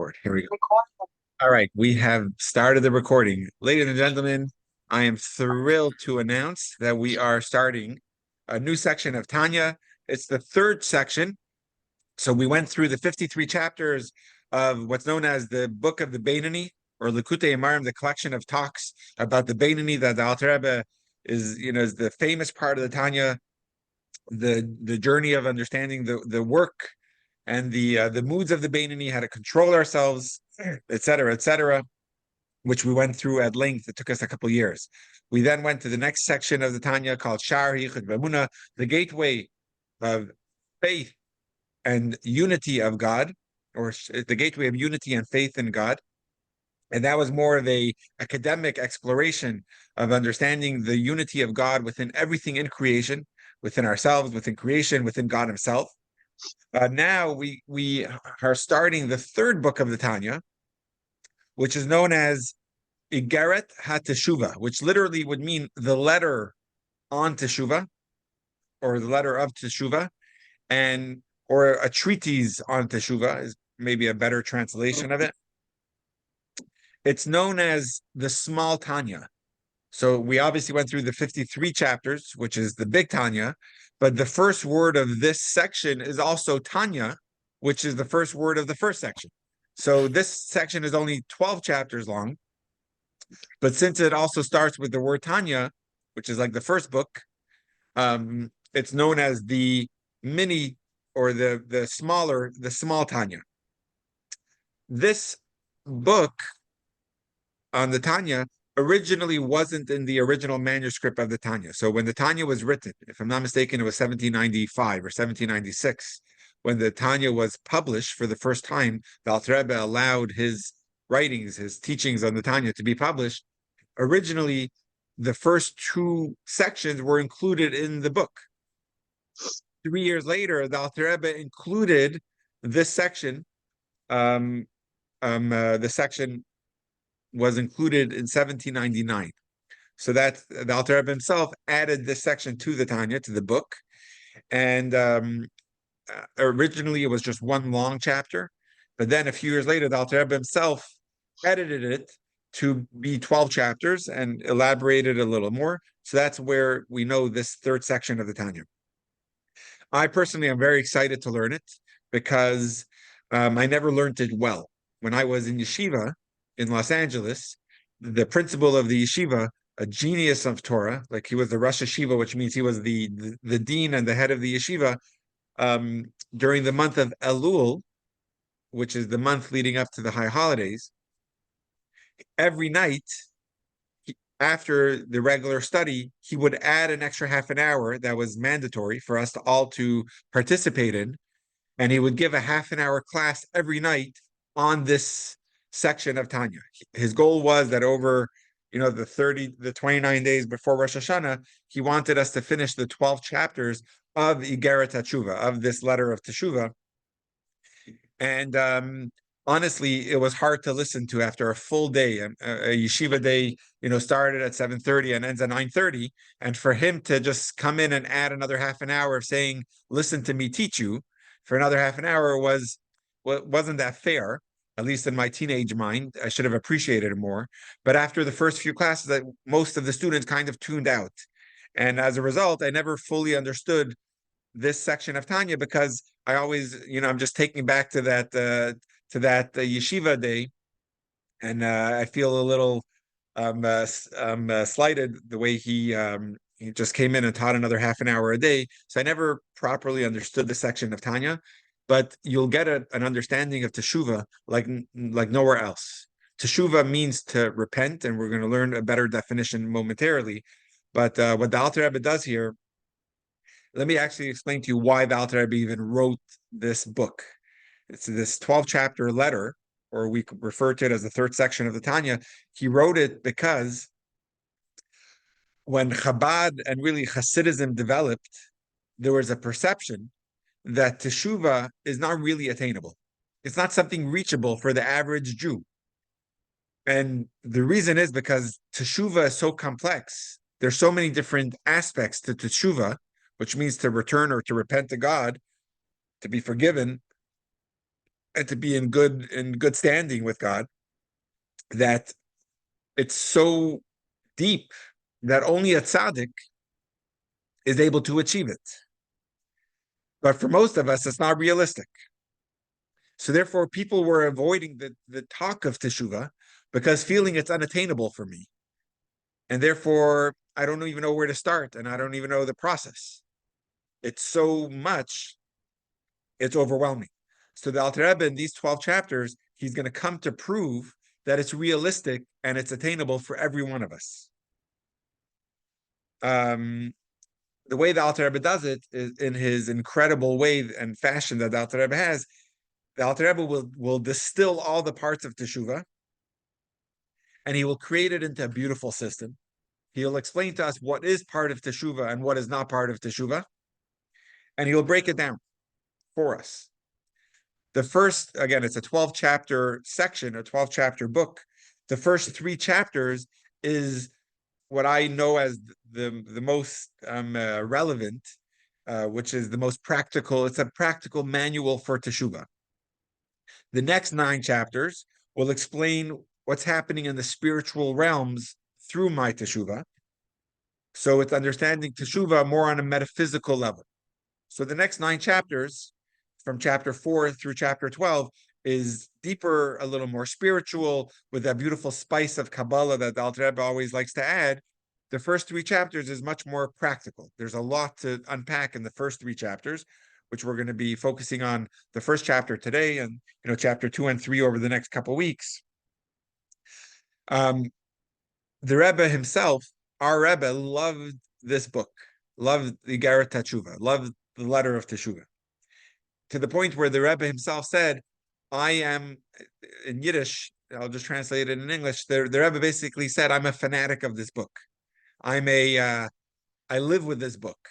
record. Here we go. All right, we have started the recording. Ladies and gentlemen, I am thrilled to announce that we are starting a new section of Tanya. It's the third section. So we went through the 53 chapters of what's known as the Book of the Beinoni, or Likutei Amarim, the collection of talks about the Beinoni that the Alter Rebbe is the famous part of the Tanya, the journey of understanding the work and the moods of the Beinoni, how to control ourselves, etc., which we went through at length. It took us a couple of years. We then went to the next section of the Tanya called Shar Yichud V'Emunah, the gateway of faith and unity of God, or the gateway of unity and faith in God. And that was more of a academic exploration of understanding the unity of God within everything in creation, within ourselves, within creation, within God Himself. Now we are starting the third book of the Tanya, which is known as Igeret HaTeshuva, which literally would mean the letter on Teshuva, or the letter of Teshuva, and or a treatise on Teshuva is maybe a better translation of it. It's known as the small Tanya. So we obviously went through the 53 chapters, which is the big Tanya, but the first word of this section is also Tanya, which is the first word of the first section. So this section is only 12 chapters long, but since it also starts with the word Tanya, which is like the first book, it's known as the mini, or the small Tanya. This book on the Tanya originally wasn't in the original manuscript of the Tanya. So when the Tanya was written, if I'm not mistaken, it was 1795 or 1796, when the Tanya was published for the first time. The Alter Rebbe allowed his writings, his teachings on the Tanya to be published. Originally, the first two sections were included in the book. 3 years later, the Alter Rebbe included this section. The section was included in 1799. So that the Alter Rebbe himself added this section to the Tanya, to the book. And originally it was just one long chapter, but then a few years later, the Alter Rebbe himself edited it to be 12 chapters and elaborated a little more. So that's where we know this third section of the Tanya. I personally am very excited to learn it because I never learned it well. When I was in yeshiva in Los Angeles, the principal of the yeshiva, a genius of Torah, like he was the Rosh Yeshiva, which means he was the dean and the head of the yeshiva, during the month of Elul, which is the month leading up to the high holidays. Every night, after the regular study, he would add an extra half an hour that was mandatory for us all to participate in, and he would give a half an hour class every night on this section of Tanya. His goal was that over the 29 days before Rosh Hashanah, he wanted us to finish the 12 chapters of Igeret HaTeshuva, of this letter of Teshuva. And honestly, it was hard to listen to after a full day. A yeshiva day, started at 7:30 and ends at 9:30. And for him to just come in and add another half an hour of saying, "Listen to me teach you," for another half an hour wasn't that fair. At least in my teenage mind, I should have appreciated it more. But after the first few classes, most of the students kind of tuned out. And as a result, I never fully understood this section of Tanya because I always, I'm just taking back to that yeshiva day, and I feel a little slighted the way he just came in and taught another half an hour a day. So I never properly understood the section of Tanya, but you'll get an understanding of teshuva like nowhere else. Teshuva means to repent, and we're going to learn a better definition momentarily. But what the Alter Rebbe does here, let me actually explain to you why the Alter Rebbe even wrote this book. It's this 12-chapter letter, or we could refer to it as the third section of the Tanya. He wrote it because when Chabad and really Hasidism developed, there was a perception that teshuva is not really attainable. It's not something reachable for the average Jew. And the reason is because teshuva is so complex. There's so many different aspects to teshuva, which means to return or to repent to God, to be forgiven. and to be in good standing with God, that it's so deep that only a tzaddik is able to achieve it. But for most of us, it's not realistic. So therefore, people were avoiding the talk of teshuva because feeling it's unattainable for me. And therefore, I don't even know where to start, and I don't even know the process. It's so much, it's overwhelming. So the Alter Rebbe in these 12 chapters, he's going to come to prove that it's realistic and it's attainable for every one of us. The way the Alter Rebbe does it is in his incredible way and fashion that the Alter Rebbe has. The Alter Rebbe will distill all the parts of teshuva, and he will create it into a beautiful system. He'll explain to us what is part of teshuva and what is not part of teshuva, and he'll break it down for us. The first, again, it's a 12-chapter section, a 12-chapter book. The first 3 chapters is what I know as the most relevant, which is the most practical. It's a practical manual for teshuva. The next 9 chapters will explain what's happening in the spiritual realms through my teshuva. So it's understanding teshuva more on a metaphysical level. So the next 9 chapters, from chapter 4 through chapter 12, is deeper, a little more spiritual, with that beautiful spice of Kabbalah that the Alter Rebbe always likes to add. The first 3 chapters is much more practical. There's a lot to unpack in the first 3 chapters, which we're going to be focusing on the first chapter today, and chapter 2 and 3 over the next couple of weeks. The Rebbe himself, our Rebbe, loved this book, loved the Igarat Teshuva, loved the letter of Teshuva, to the point where the Rebbe himself said, I am, in Yiddish, I'll just translate it in English, the Rebbe basically said, I'm a fanatic of this book. I live with this book.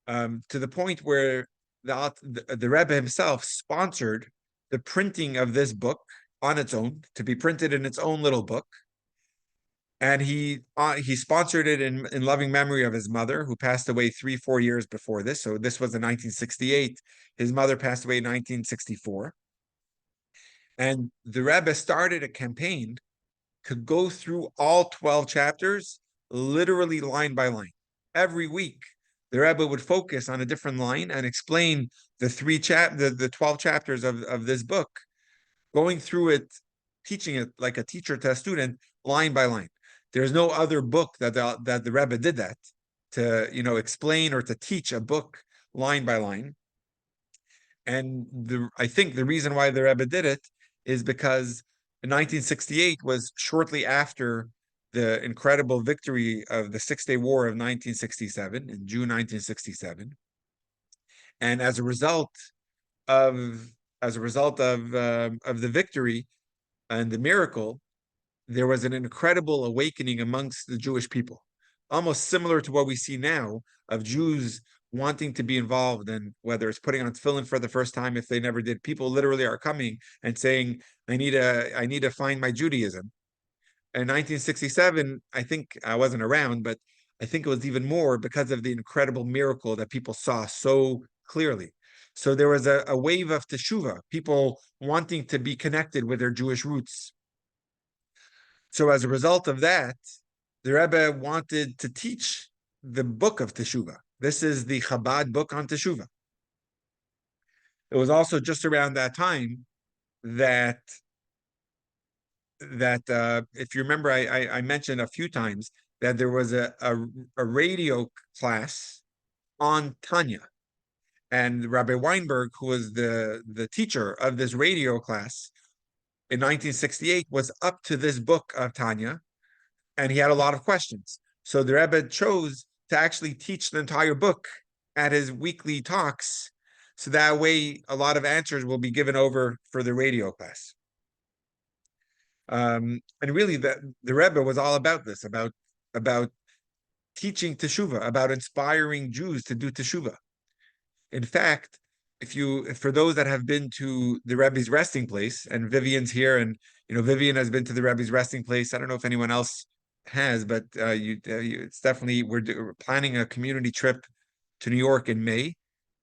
To the point where the Rebbe himself sponsored the printing of this book on its own, to be printed in its own little book. And he sponsored it in loving memory of his mother, who passed away 3-4 years before this. So this was in 1968. His mother passed away in 1964. And the Rebbe started a campaign to go through all 12 chapters, literally line by line. Every week, the Rebbe would focus on a different line and explain the 12 chapters of this book, going through it, teaching it like a teacher to a student, line by line. There's no other book that the Rebbe did that, to explain or to teach a book line by line. And I think the reason why the Rebbe did it is because in 1968 was shortly after the incredible victory of the Six-Day War of 1967, in June 1967. And as a result of the victory and the miracle, there was an incredible awakening amongst the Jewish people, almost similar to what we see now of Jews wanting to be involved, and whether it's putting on tefillin for the first time, if they never did. People literally are coming and saying, I need to find my Judaism. In 1967, I think I wasn't around, but I think it was even more because of the incredible miracle that people saw so clearly. So there was a wave of teshuva, people wanting to be connected with their Jewish roots. So as a result of that, the Rebbe wanted to teach the book of teshuva. This is the Chabad book on teshuva. It was also just around that time that if you remember, I mentioned a few times that there was a radio class on Tanya. And Rabbi Weinberg, who was the teacher of this radio class in 1968, was up to this book of Tanya, and he had a lot of questions. So the Rebbe chose to actually teach the entire book at his weekly talks, so that way a lot of answers will be given over for the radio class. And really, the Rebbe was all about this, about teaching teshuva, about inspiring Jews to do teshuva. In fact, for those that have been to the Rebbe's resting place, and Vivian's here, and Vivian has been to the Rebbe's resting place. I don't know if anyone else has, but it's definitely we're planning a community trip to New York in May,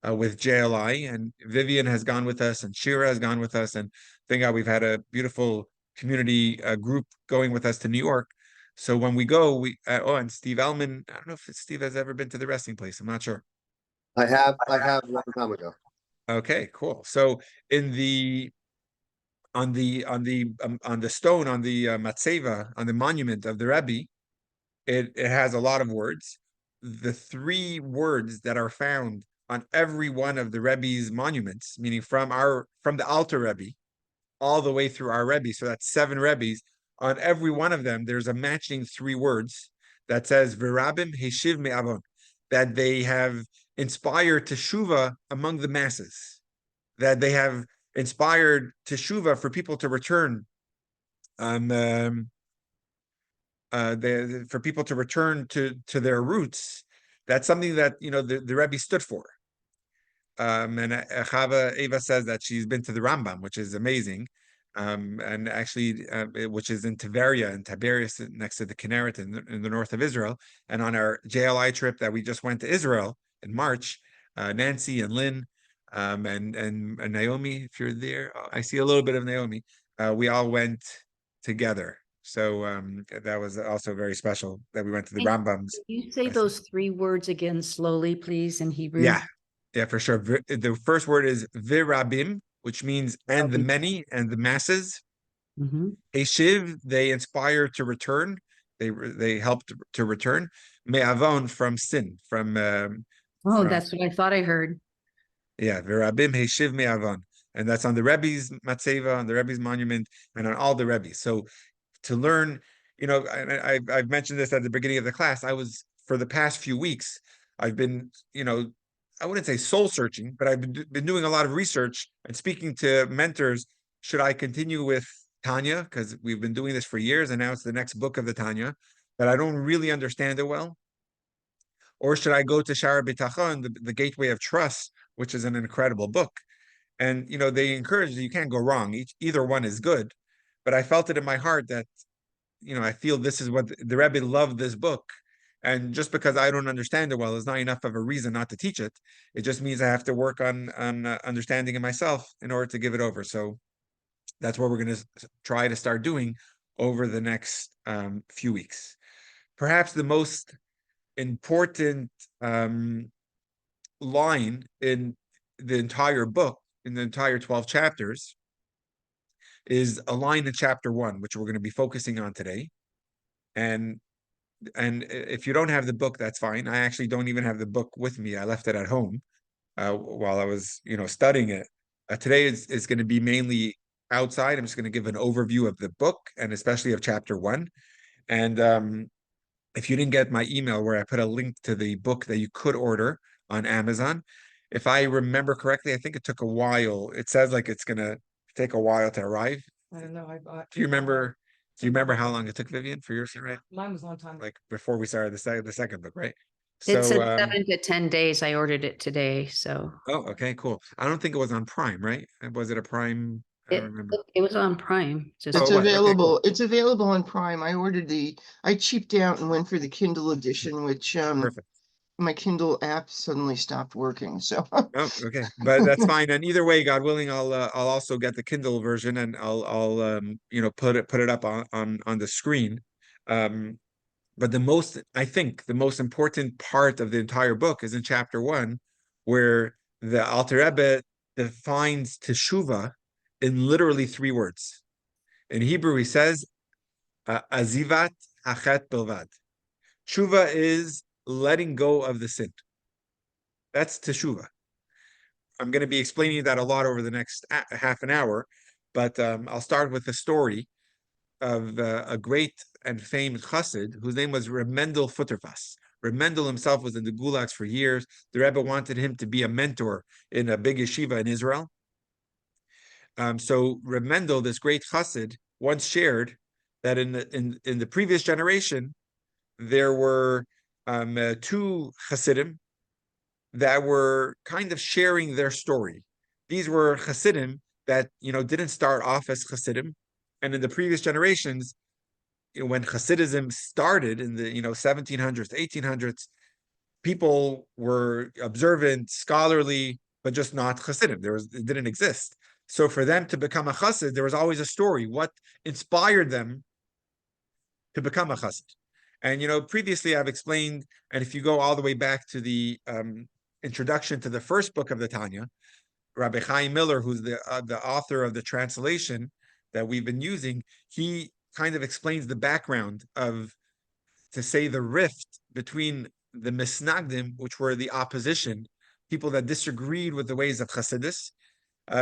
with JLI, and Vivian has gone with us, and Shira has gone with us, and thank God we've had a beautiful community group going with us to New York. So when we go, and Steve Elman, I don't know if Steve has ever been to the resting place. I'm not sure. I have a long time ago. Okay, cool. So in the on the stone on the matzeva on the monument of the Rebbe, it has a lot of words. The three words that are found on every one of the Rebbe's monuments, meaning from the Alter Rebbe all the way through our Rebbe, so that's seven Rebbes. On every one of them, there's a matching three words that says "Virabim Heshiv Me'avon," that they have inspired teshuva among the masses, that they have inspired teshuva for people to return, um, um, for people to return to their roots. That's something that the Rebbe stood for. And Chava Eva says that she's been to the Rambam, which is amazing. And actually, which is in Tiberia and Tiberias, next to the Kinneret in the north of Israel. And on our JLI trip that we just went to Israel in March, Nancy and Lynn, and Naomi, if you're there, I see a little bit of Naomi. We all went together. So that was also very special that we went to the Can Rambam's. you say those three words again slowly, please, in Hebrew? Yeah, yeah, for sure. The first word is virabim, which means and the many and the masses. Mhm. Eshiv, they inspire to return. They help to return. Me'avon, from sin, Oh, from that's what I thought I heard. yeah, virabim heshiv me'avon, and that's on the Rebbe's matzeva, on the Rebbe's monument, and on all the Rebbe's. So to learn, I've mentioned this at the beginning of the class. I was for the past few weeks, I've been, I wouldn't say soul searching, but I've been doing a lot of research and speaking to mentors. Should I continue with Tanya? Because we've been doing this for years, and now it's the next book of the Tanya, but I don't really understand it well. Or should I go to Shara B'Tachon, the Gateway of Trust, which is an incredible book? And they encourage you can't go wrong. Either one is good. But I felt it in my heart that I feel this is what the Rebbe loved this book. And just because I don't understand it well is not enough of a reason not to teach it. It just means I have to work on understanding it myself in order to give it over. So that's what we're going to try to start doing over the next few weeks. Perhaps the most important line in the entire book, in the entire 12 chapters, is a line in chapter 1, which we're going to be focusing on today. And if you don't have the book, that's fine. I actually don't even have the book with me. I left it at home while I was, studying it. Today is going to be mainly outside. I'm just going to give an overview of the book and especially of chapter 1. And if you didn't get my email where I put a link to the book that you could order on Amazon, if I remember correctly, I think it took a while. It says like it's going to take a while to arrive. I don't know. I bought. Do you remember? Do you remember how long it took, Vivian, for yours to write? Mine was a long time. Like before we started the second book, right? It So, said 7 to 10 days. I ordered it today, so oh, okay, cool. I don't think it was on Prime, right? Was it a Prime? I don't remember. it was on Prime. Just Oh, It's it was. Okay, available. cool. It's available on Prime. I cheaped out and went for the Kindle edition, which Perfect. my Kindle app suddenly stopped working. So Oh, okay, but that's fine. And either way, God willing, I'll also get the Kindle version, and I'll put it up on the screen. But I think the most important part of the entire book is in chapter 1, where the Alter Rebbe defines teshuva in literally 3 words. In Hebrew, he says, "Azivat hachet bilvad." Teshuva is letting go of the sin. That's teshuva. I'm going to be explaining that a lot over the next half an hour, but I'll start with the story of a great and famed chassid whose name was Reb Mendel Futterfass. Reb Mendel himself was in the gulags for years. The Rebbe wanted him to be a mentor in a big yeshiva in Israel. So Reb Mendel, this great chassid, once shared that in the previous generation there were 2 chassidim that were kind of sharing their story. These were chassidim that didn't start off as chassidim, and in the previous generations, when Hasidism started in the 1700s, 1800s, people were observant, scholarly, but just not Hasidim. It didn't exist. So for them to become a Chassid, there was always a story. What inspired them to become a Chassid? And previously I've explained, and if you go all the way back to the introduction to the first book of the Tanya, Rabbi Chaim Miller, who's the author of the translation that we've been using, he kind of explains the background of, to say, the rift between the Misnagdim, which were the opposition, people that disagreed with the ways of Chassidus.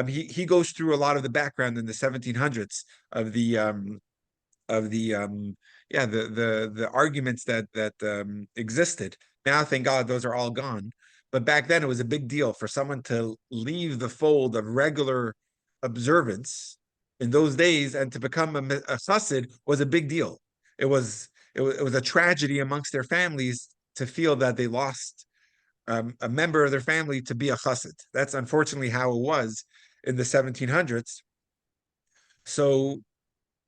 He goes through a lot of the background in the 1700s of the the arguments that existed. Now, thank God, those are all gone. But back then, it was a big deal for someone to leave the fold of regular observance in those days and to become a chassid was a big deal. It was a tragedy amongst their families to feel that they lost a member of their family to be a chassid. That's unfortunately how it was in the 1700s. So,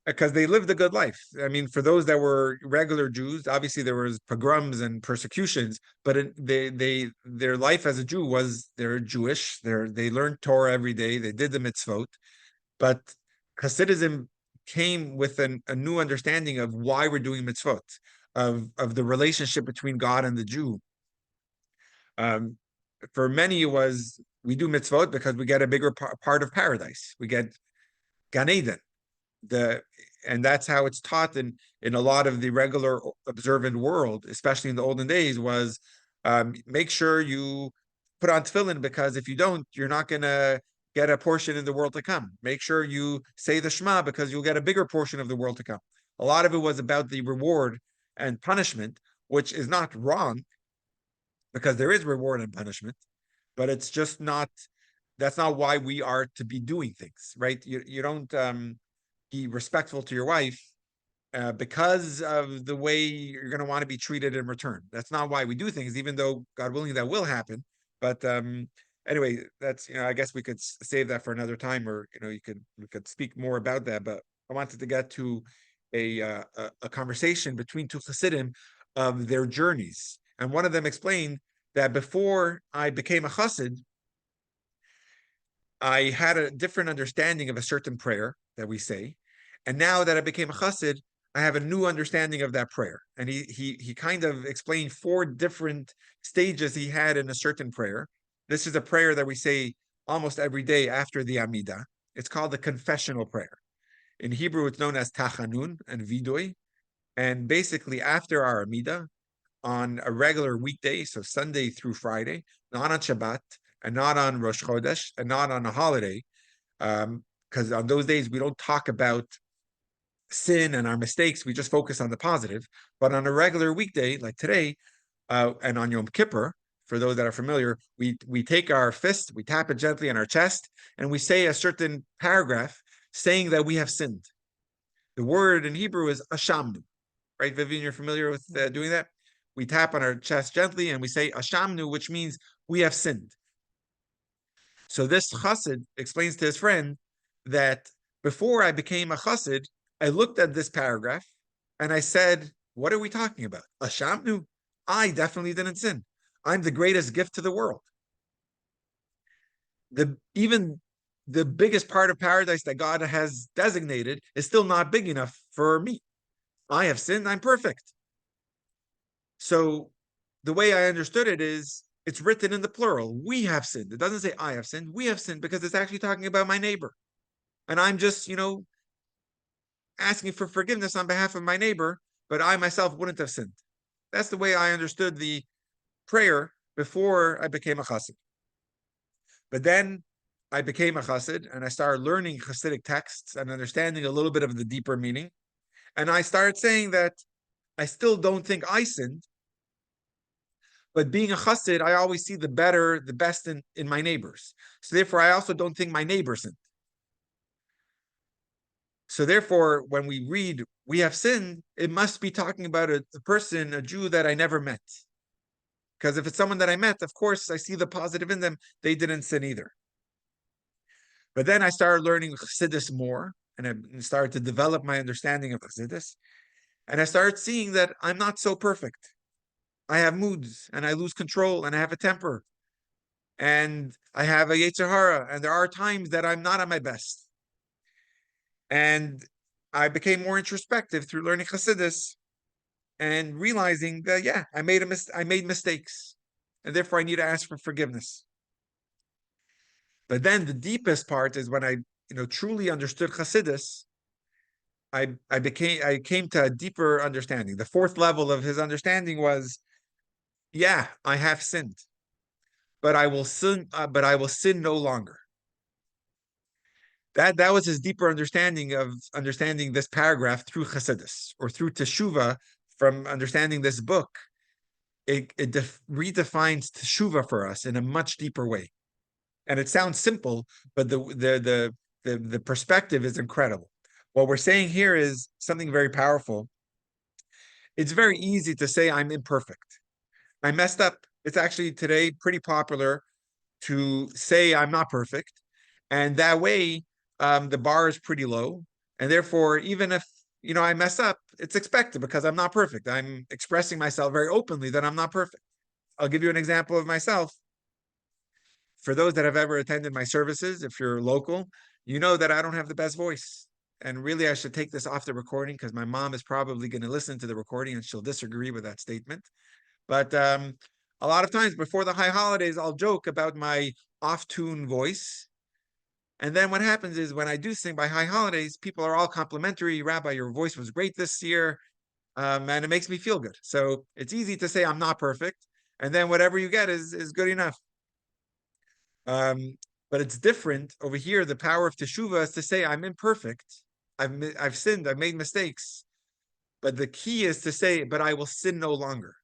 because they lived a good life. I mean, for those that were regular Jews, obviously there was pogroms and persecutions, but their life as a Jew was, they're Jewish. They learned Torah every day. They did the mitzvot, but Hasidism came with a new understanding of why we're doing mitzvot, of the relationship between God and the Jew. For many, it was, we do mitzvot because we get a bigger part of paradise. We get Gan Eden. And that's how it's taught in a lot of the regular observant world, especially in the olden days, was make sure you put on tefillin, because if you don't, you're not going to get a portion in the world to come. Make sure you say the Shema, because you'll get a bigger portion of the world to come. A lot of it was about the reward and punishment, which is not wrong, because there is reward and punishment, but it's just not, that's not why we are to be doing things, right? You don't be respectful to your wife because of the way you're going to want to be treated in return. That's not why we do things, even though God willing that will happen. But anyway, that's, I guess we could save that for another time, or we could speak more about that. But I wanted to get to a conversation between two Hasidim of their journeys, and one of them explained that before I became a Chassid, I had a different understanding of a certain prayer that we say, and now that I became a chassid, I have a new understanding of that prayer. And he kind of explained 4 different stages he had in a certain prayer. This is a prayer that we say almost every day after the Amidah. It's called the confessional prayer. In Hebrew, it's known as tachanun and vidui. And basically, after our Amidah, on a regular weekday, so Sunday through Friday, not on Shabbat, and not on Rosh Chodesh, and not on a holiday, because on those days we don't talk about sin and our mistakes, we just focus on the positive. But on a regular weekday, like today, and on Yom Kippur, for those that are familiar, we take our fist, we tap it gently on our chest, and we say a certain paragraph saying that we have sinned. The word in Hebrew is ashamnu, right, Vivian? You're familiar with doing that? We tap on our chest gently and we say ashamnu, which means we have sinned. So this chassid explains to his friend that before I became a chassid, I looked at this paragraph and I said, what are we talking about? Ashamnu? I definitely didn't sin. I'm the greatest gift to the world. Even the biggest part of paradise that God has designated is still not big enough for me. I have sinned, I'm perfect. So the way I understood it is, it's written in the plural. We have sinned. It doesn't say I have sinned. We have sinned, because it's actually talking about my neighbor. And I'm just, asking for forgiveness on behalf of my neighbor, but I myself wouldn't have sinned. That's the way I understood the prayer before I became a chassid. But then I became a chassid and I started learning Hasidic texts and understanding a little bit of the deeper meaning. And I started saying that I still don't think I sinned, but being a chassid, I always see the best in my neighbors. So therefore, I also don't think my neighbor sinned. So therefore, when we read, we have sinned, it must be talking about a person, a Jew that I never met. Because if it's someone that I met, of course, I see the positive in them. They didn't sin either. But then I started learning Chassidus more, and I started to develop my understanding of Chassidus. And I started seeing that I'm not so perfect. I have moods and I lose control and I have a temper and I have a Yetzer Hara, and there are times that I'm not at my best. And I became more introspective through learning Chassidus and realizing that, yeah, I made mistakes, and therefore I need to ask for forgiveness. But then the deepest part is when I, truly understood Chassidus. I came to a deeper understanding. The fourth level of his understanding was, yeah, I have sinned, but I will sin no longer. That was his deeper understanding of understanding this paragraph through Chassidus or through teshuva. From understanding this book, it redefines teshuva for us in a much deeper way. And it sounds simple, but the perspective is incredible. What we're saying here is something very powerful. It's very easy to say I'm imperfect. I messed up. It's actually today pretty popular to say I'm not perfect. And that way, the bar is pretty low. And therefore, even if, I mess up, it's expected because I'm not perfect. I'm expressing myself very openly that I'm not perfect. I'll give you an example of myself. For those that have ever attended my services, if you're local, you know that I don't have the best voice. And really, I should take this off the recording because my mom is probably going to listen to the recording and she'll disagree with that statement. But a lot of times before the high holidays, I'll joke about my off-tune voice. And then what happens is when I do sing by high holidays, people are all complimentary. Rabbi, your voice was great this year. And it makes me feel good. So it's easy to say I'm not perfect. And then whatever you get is good enough. But it's different over here. The power of teshuva is to say I'm imperfect. I've sinned. I've made mistakes. But the key is to say, but I will sin no longer.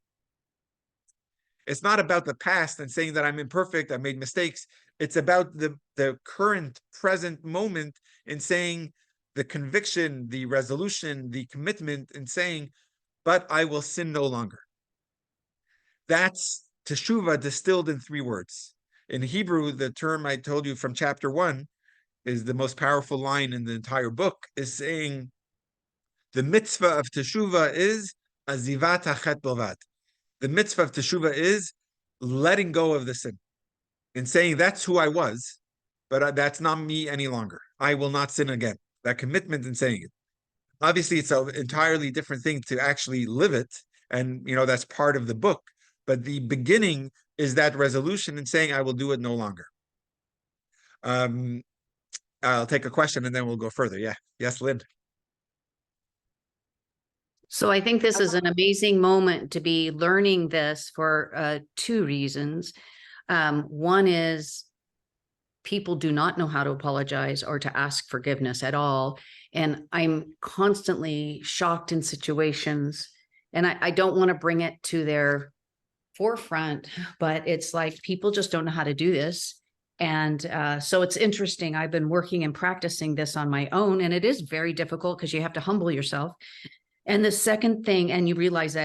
It's not about the past and saying that I'm imperfect, I made mistakes. It's about the current, present moment in saying the conviction, the resolution, the commitment in saying, but I will sin no longer. That's teshuva distilled in 3 words. In Hebrew, the term I told you from chapter 1 is the most powerful line in the entire book, is saying the mitzvah of teshuva is azivat hachet bilvad. The mitzvah of teshuva is letting go of the sin and saying that's who I was, but that's not me any longer. I will not sin again. That commitment in saying it. Obviously, it's an entirely different thing to actually live it. And, that's part of the book. But the beginning is that resolution in saying I will do it no longer. I'll take a question and then we'll go further. Yeah. Yes, Lynn. So I think this is an amazing moment to be learning this for 2 reasons. One is people do not know how to apologize or to ask forgiveness at all. And I'm constantly shocked in situations, and I don't want to bring it to their forefront, but it's like people just don't know how to do this. And so it's interesting. I've been working and practicing this on my own, and it is very difficult because you have to humble yourself. And the second thing, and you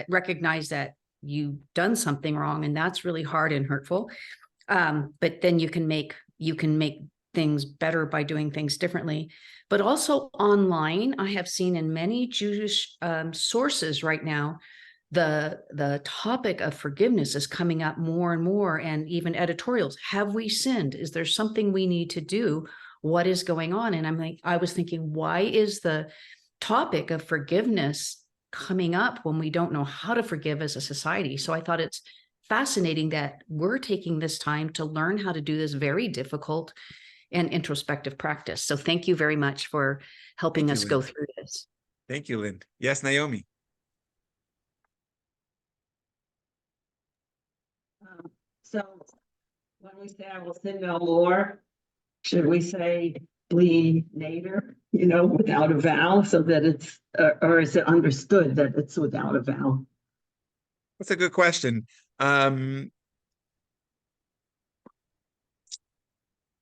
recognize that you've done something wrong, and that's really hard and hurtful. But then you can make things better by doing things differently. But also online, I have seen in many Jewish sources right now, the topic of forgiveness is coming up more and more, and even editorials. Have we sinned? Is there something we need to do? What is going on? And I was thinking, why is the topic of forgiveness coming up when we don't know how to forgive as a society? So I thought it's fascinating that we're taking this time to learn how to do this very difficult and introspective practice. So thank you very much for helping us go through this. Thank you, Lynn. Yes, Naomi. So when we say I will sin no more, should we say bli neder, without a vowel, so that it's, or is it understood that it's without a vowel? That's a good question. I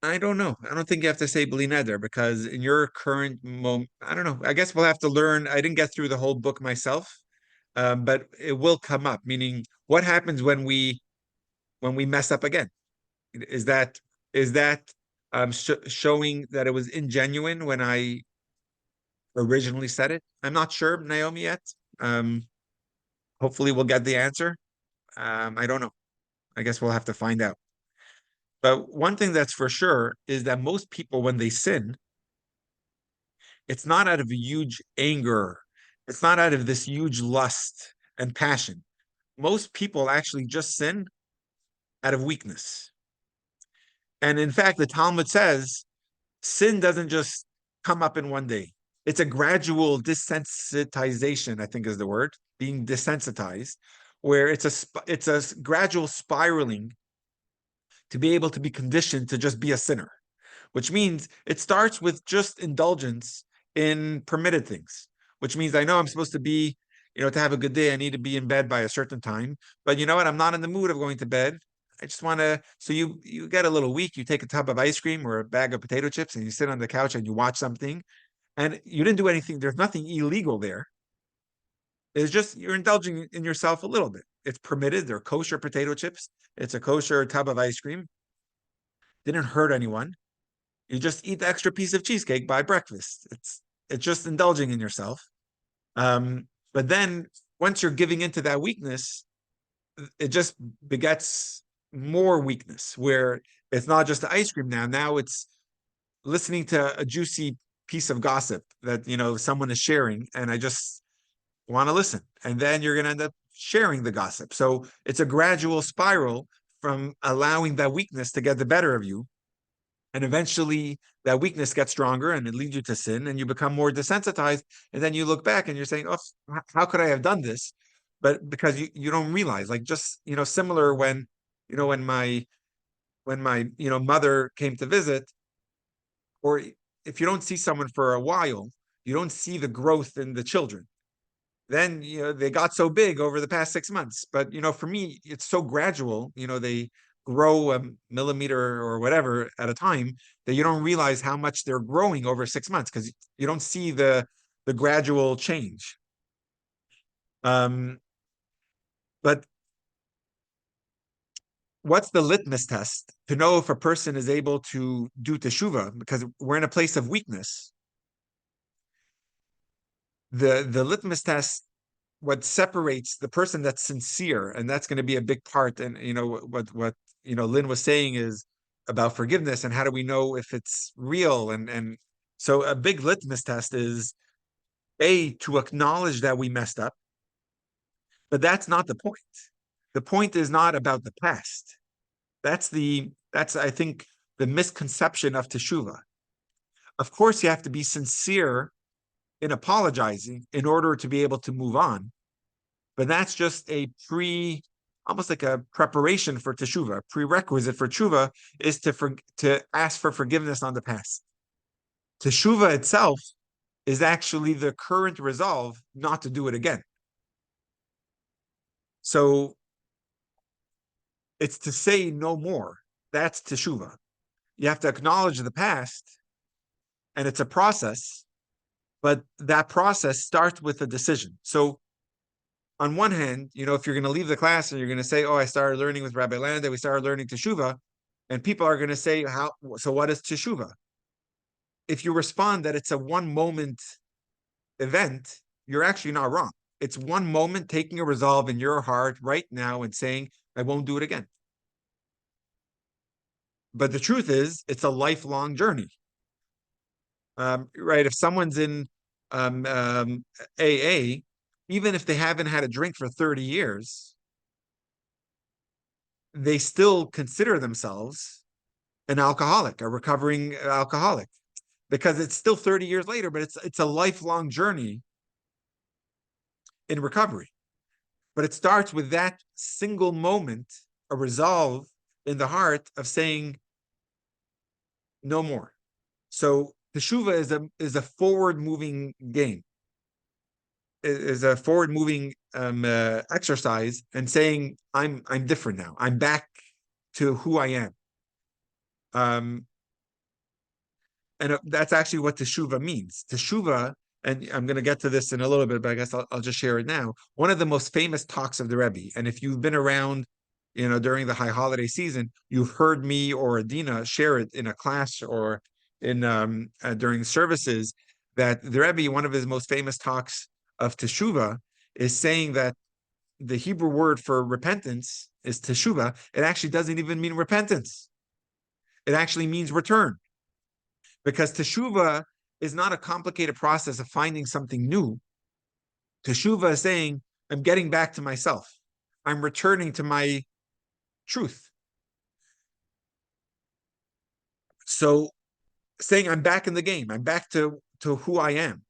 don't know. I don't think you have to say bli neder because in your current moment, I don't know. I guess we'll have to learn. I didn't get through the whole book myself, but it will come up. Meaning, what happens when we mess up again? Is that showing that it was ingenuine when I originally said it? I'm not sure, Naomi, yet. Hopefully, we'll get the answer. I don't know. I guess we'll have to find out. But one thing that's for sure is that most people, when they sin, it's not out of a huge anger. It's not out of this huge lust and passion. Most people actually just sin out of weakness. And in fact, the Talmud says sin doesn't just come up in one day. It's a gradual desensitization, I think is the word, being desensitized, where it's a gradual spiraling to be able to be conditioned to just be a sinner, which means it starts with just indulgence in permitted things, which means I know I'm supposed to be, to have a good day, I need to be in bed by a certain time. But you know what? I'm not in the mood of going to bed. I just want to. So you get a little weak. You take a tub of ice cream or a bag of potato chips, and you sit on the couch and you watch something, and you didn't do anything. There's nothing illegal there. It's just you're indulging in yourself a little bit. It's permitted. They're kosher potato chips. It's a kosher tub of ice cream. Didn't hurt anyone. You just eat the extra piece of cheesecake by breakfast. It's just indulging in yourself. But then once you're giving into that weakness, it just begets more weakness where it's not just the ice cream now. Now it's listening to a juicy piece of gossip that someone is sharing, and I just want to listen. And then you're going to end up sharing the gossip. So it's a gradual spiral from allowing that weakness to get the better of you. And eventually that weakness gets stronger and it leads you to sin and you become more desensitized. And then you look back and you're saying, oh, how could I have done this? But because you don't realize, like just, similar when my mother came to visit, or if you don't see someone for a while, you don't see the growth in the children. Then, they got so big over the past 6 months. But, for me, it's so gradual, they grow a millimeter or whatever at a time that you don't realize how much they're growing over 6 months because you don't see the gradual change. But what's the litmus test to know if a person is able to do teshuva? Because we're in a place of weakness. The litmus test, what separates the person that's sincere, and that's going to be a big part. And what Lynn was saying is about forgiveness and how do we know if it's real? And so a big litmus test is to acknowledge that we messed up, but that's not the point. The point is not about the past. That's I think the misconception of teshuva. Of course, you have to be sincere in apologizing in order to be able to move on. But that's just almost like a preparation for teshuva. A prerequisite for teshuva is to ask for forgiveness on the past. Teshuva itself is actually the current resolve not to do it again. So it's to say no more. That's teshuva. You have to acknowledge the past, and it's a process, but that process starts with a decision. So on one hand, if you're going to leave the class and you're going to say, oh, I started learning with Rabbi Landa, we started learning teshuva, and people are going to say, so what is teshuva? If you respond that it's a one moment event, you're actually not wrong. It's one moment taking a resolve in your heart right now and saying, I won't do it again. But the truth is, it's a lifelong journey. Right? If someone's in AA, even if they haven't had a drink for 30 years, they still consider themselves an alcoholic, a recovering alcoholic, because it's still 30 years later, but it's a lifelong journey in recovery. But it starts with that single moment, a resolve in the heart of saying no more. So teshuva is a forward-moving game. Is a forward-moving exercise and saying I'm different now. I'm back to who I am. And that's actually what teshuva means. Teshuva, and I'm going to get to this in a little bit, but I guess I'll just share it now. One of the most famous talks of the Rebbe, and if you've been around, during the high holiday season, you've heard me or Adina share it in a class or in during services, that the Rebbe, one of his most famous talks of teshuva, is saying that the Hebrew word for repentance is teshuva, it actually doesn't even mean repentance. It actually means return. Because teshuva is not a complicated process of finding something new. Teshuva is saying, I'm getting back to myself. I'm returning to my truth. So saying I'm back in the game, I'm back to who I am.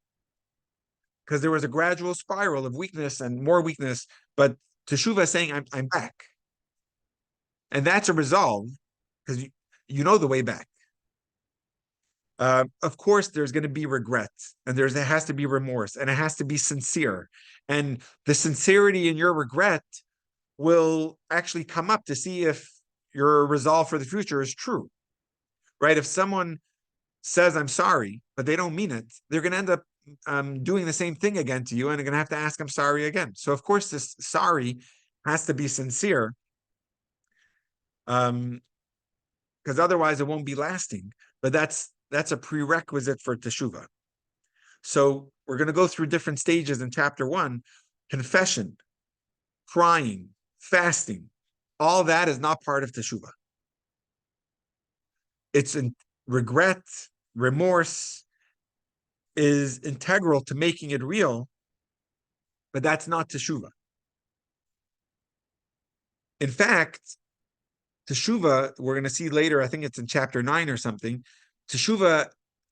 Because there was a gradual spiral of weakness and more weakness, but teshuva is saying I'm back. And that's a resolve, because you know the way back. Of course, there's going to be regret, and there has to be remorse, and it has to be sincere. And the sincerity in your regret will actually come up to see if your resolve for the future is true, right? If someone says, I'm sorry, but they don't mean it, they're going to end up doing the same thing again to you, and they're going to have to ask, I'm sorry again. So, of course, this sorry has to be sincere, because otherwise it won't be lasting. But that's a prerequisite for teshuva. So we're going to go through different stages in chapter 1. Confession, crying, fasting, all that is not part of teshuva. It's in regret, remorse is integral to making it real, but that's not teshuva. In fact, teshuva, we're going to see later, I think it's in chapter 9 or something, teshuva,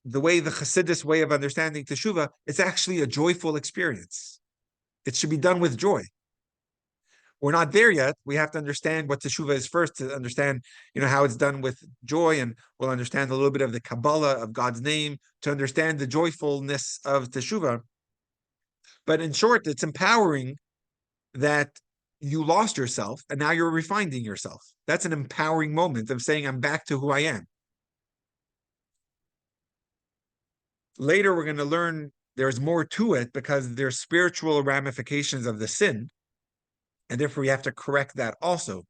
the way the Hasidus way of understanding teshuva, it's actually a joyful experience. It should be done with joy. We're not there yet. We have to understand what teshuva is first to understand, how it's done with joy, and we'll understand a little bit of the Kabbalah of God's name to understand the joyfulness of teshuva. But in short, it's empowering that you lost yourself and now you're refinding yourself. That's an empowering moment of saying, I'm back to who I am. Later, we're going to learn there's more to it because there's spiritual ramifications of the sin, and therefore we have to correct that also.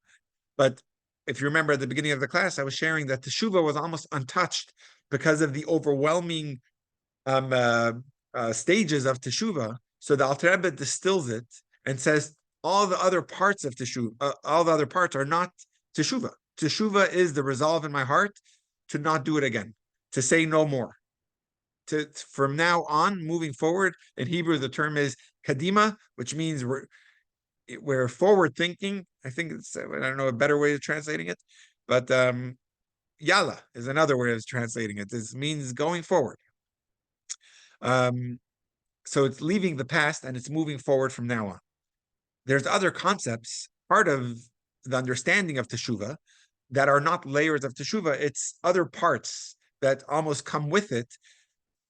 But if you remember at the beginning of the class, I was sharing that teshuva was almost untouched because of the overwhelming stages of teshuva. So the Alter Rebbe distills it and says all the other parts of teshuva, all the other parts are not teshuva. Teshuva is the resolve in my heart to not do it again, to say no more. From now on, moving forward, in Hebrew, the term is kadima, which means we're forward thinking. I think it's, I don't know a better way of translating it, but yalla is another way of translating it. This means going forward. So it's leaving the past and it's moving forward from now on. There's other concepts, part of the understanding of teshuva, that are not layers of teshuva. It's other parts that almost come with it,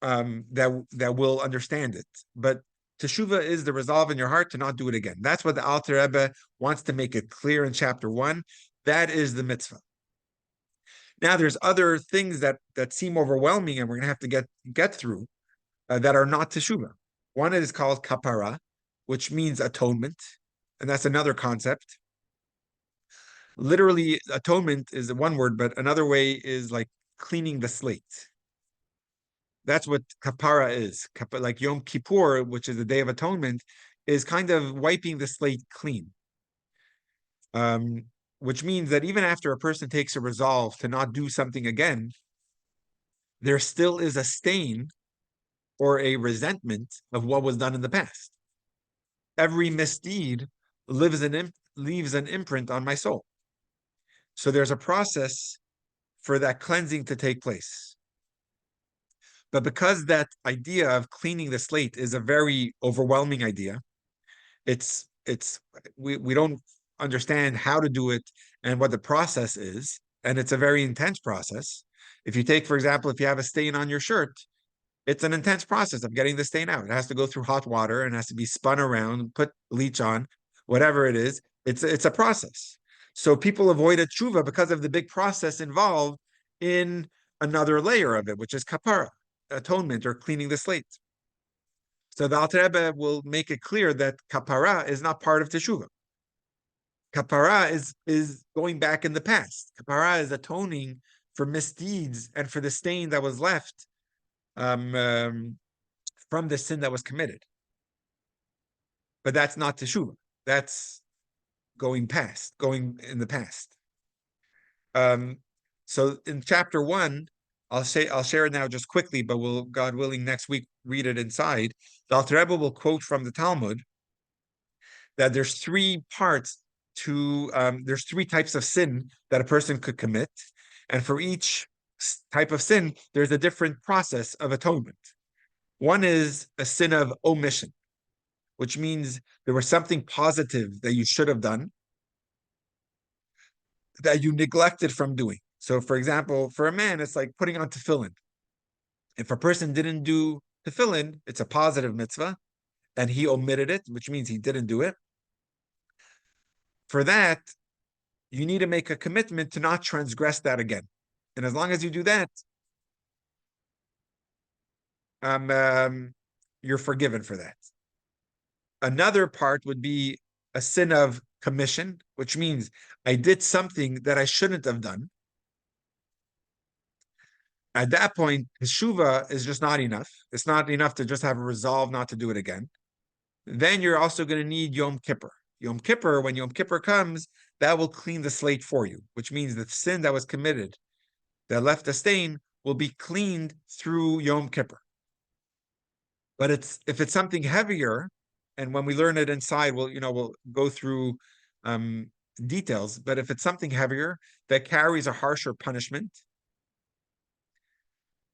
that will understand it. But teshuva is the resolve in your heart to not do it again. That's what the Alter Rebbe wants to make it clear in chapter 1. That is the mitzvah. Now, there's other things that seem overwhelming, and we're going to have to get through that are not teshuva. One is called kapara, which means atonement, and that's another concept. Literally, atonement is one word, but another way is like cleaning the slate. That's what kapara is. Like Yom Kippur, which is the Day of Atonement, is kind of wiping the slate clean. Which means that even after a person takes a resolve to not do something again, there still is a stain or a resentment of what was done in the past. Every misdeed leaves an imprint on my soul. So there's a process for that cleansing to take place. But because that idea of cleaning the slate is a very overwhelming idea, we don't understand how to do it and what the process is, and it's a very intense process. If you take, for example, if you have a stain on your shirt, it's an intense process of getting the stain out. It has to go through hot water and has to be spun around, put bleach on, whatever it is. It's a process. So people avoid a tshuva because of the big process involved in another layer of it, which is kapara, atonement, or cleaning the slate. So the Alter Rebbe will make it clear that kapara is not part of teshuva. Kapara is going back in the past. Kapara is atoning for misdeeds and for the stain that was left from the sin that was committed. But that's not teshuva. That's going in the past. So in chapter 1, I'll share it now just quickly, but we'll, God willing, next week read it inside. The Alter Rebbe will quote from the Talmud that there's three parts to there's three types of sin that a person could commit, and for each type of sin, there's a different process of atonement. One is a sin of omission, which means there was something positive that you should have done that you neglected from doing. So, for example, for a man, it's like putting on tefillin. If a person didn't do tefillin, it's a positive mitzvah, and he omitted it, which means he didn't do it. For that, you need to make a commitment to not transgress that again. And as long as you do that, you're forgiven for that. Another part would be a sin of commission, which means I did something that I shouldn't have done. At that point, teshuva is just not enough. It's not enough to just have a resolve not to do it again. Then you're also going to need Yom Kippur. Yom Kippur, when Yom Kippur comes, that will clean the slate for you, which means the sin that was committed, that left a stain, will be cleaned through Yom Kippur. But if it's something heavier, and when we learn it inside, we'll go through details. But if it's something heavier that carries a harsher punishment,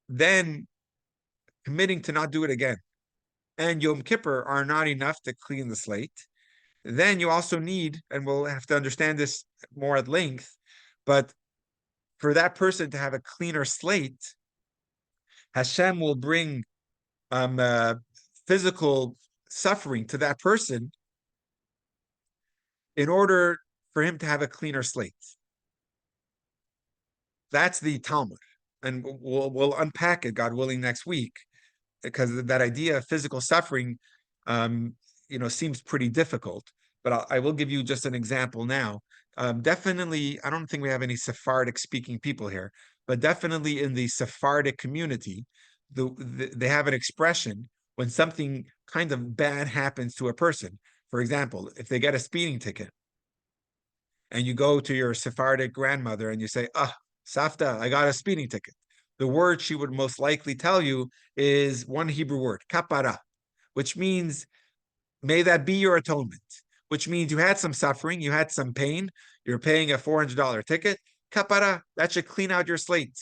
then committing to not do it again and Yom Kippur are not enough to clean the slate. Then you also need, and we'll have to understand this more at length, but for that person to have a cleaner slate, Hashem will bring physical suffering to that person in order for him to have a cleaner slate. That's the Talmud. And we'll unpack it, God willing, next week, because that idea of physical suffering, seems pretty difficult. But I will give you just an example now. Definitely, I don't think we have any Sephardic speaking people here, but definitely in the Sephardic community, they have an expression when something kind of bad happens to a person. For example, if they get a speeding ticket and you go to your Sephardic grandmother and you say, Savta, I got a speeding ticket. The word she would most likely tell you is one Hebrew word, kapara, which means, may that be your atonement, which means you had some suffering, you had some pain, you're paying a $400 ticket. Kapara, that should clean out your slate.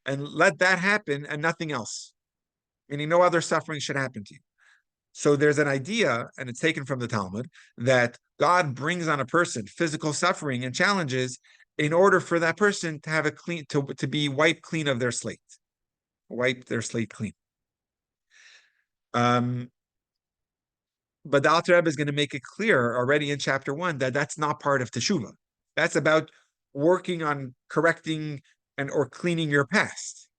And let that happen and nothing else. Meaning no other suffering should happen to you. So there's an idea, and it's taken from the Talmud, that God brings on a person physical suffering and challenges in order for that person to have a clean, to be wiped clean of their slate, wipe their slate clean. But the Alter Rebbe is going to make it clear already in chapter 1 that that's not part of teshuva. That's about working on correcting or cleaning your past.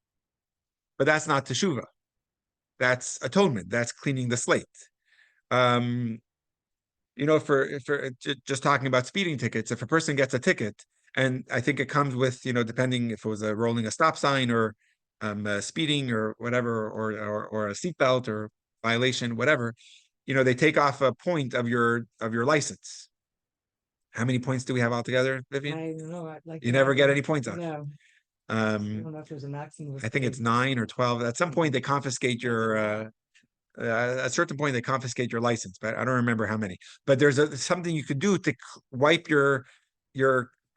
But that's not teshuva. That's atonement. That's cleaning the slate. For just talking about speeding tickets, if a person gets a ticket, and I think it comes with, depending if it was rolling a stop sign or speeding or whatever, or a seatbelt or violation, whatever, they take off a point of your license. How many points do we have altogether, Vivian? I don't know. You never get any points on it. No, I don't know if there's a maximum. I think it's 9 or 12. At some point, they confiscate your. At a certain point, they confiscate your license, but I don't remember how many. But there's something you could do to wipe your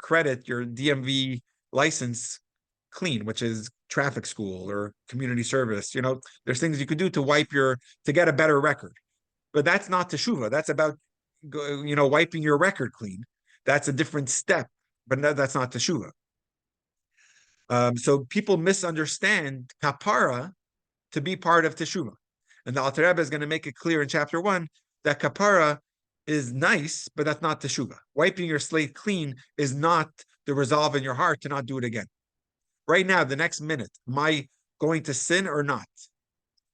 credit, your DMV license clean, which is traffic school or community service. There's things you could do to get a better record. But that's not teshuva. That's about, wiping your record clean. That's a different step, but that's not teshuva. So people misunderstand kapara to be part of teshuva. And the Alter Rebbe is going to make it clear in chapter 1 that kapara is nice, but that's not teshuva. Wiping your slate clean is not the resolve in your heart to not do it again. Right now, the next minute, am I going to sin or not?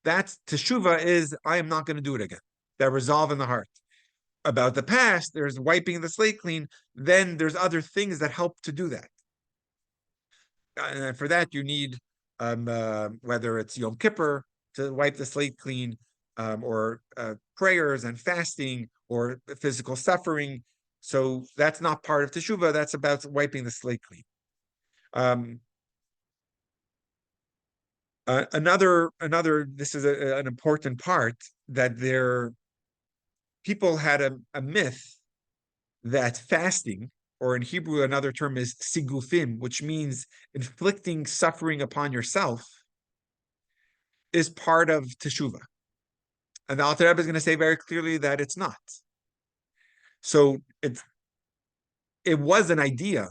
That's teshuva is, I am not going to do it again. That resolve in the heart. About the past, there's wiping the slate clean. Then there's other things that help to do that. And for that, you need, whether it's Yom Kippur to wipe the slate clean, or prayers and fasting, or physical suffering. So that's not part of teshuva. That's about wiping the slate clean. Another, this is an important part, that people had a myth that fasting, or in Hebrew, another term is sigufim, which means inflicting suffering upon yourself, is part of teshuva. And the Alter Rebbe is going to say very clearly that it's not. So it was an idea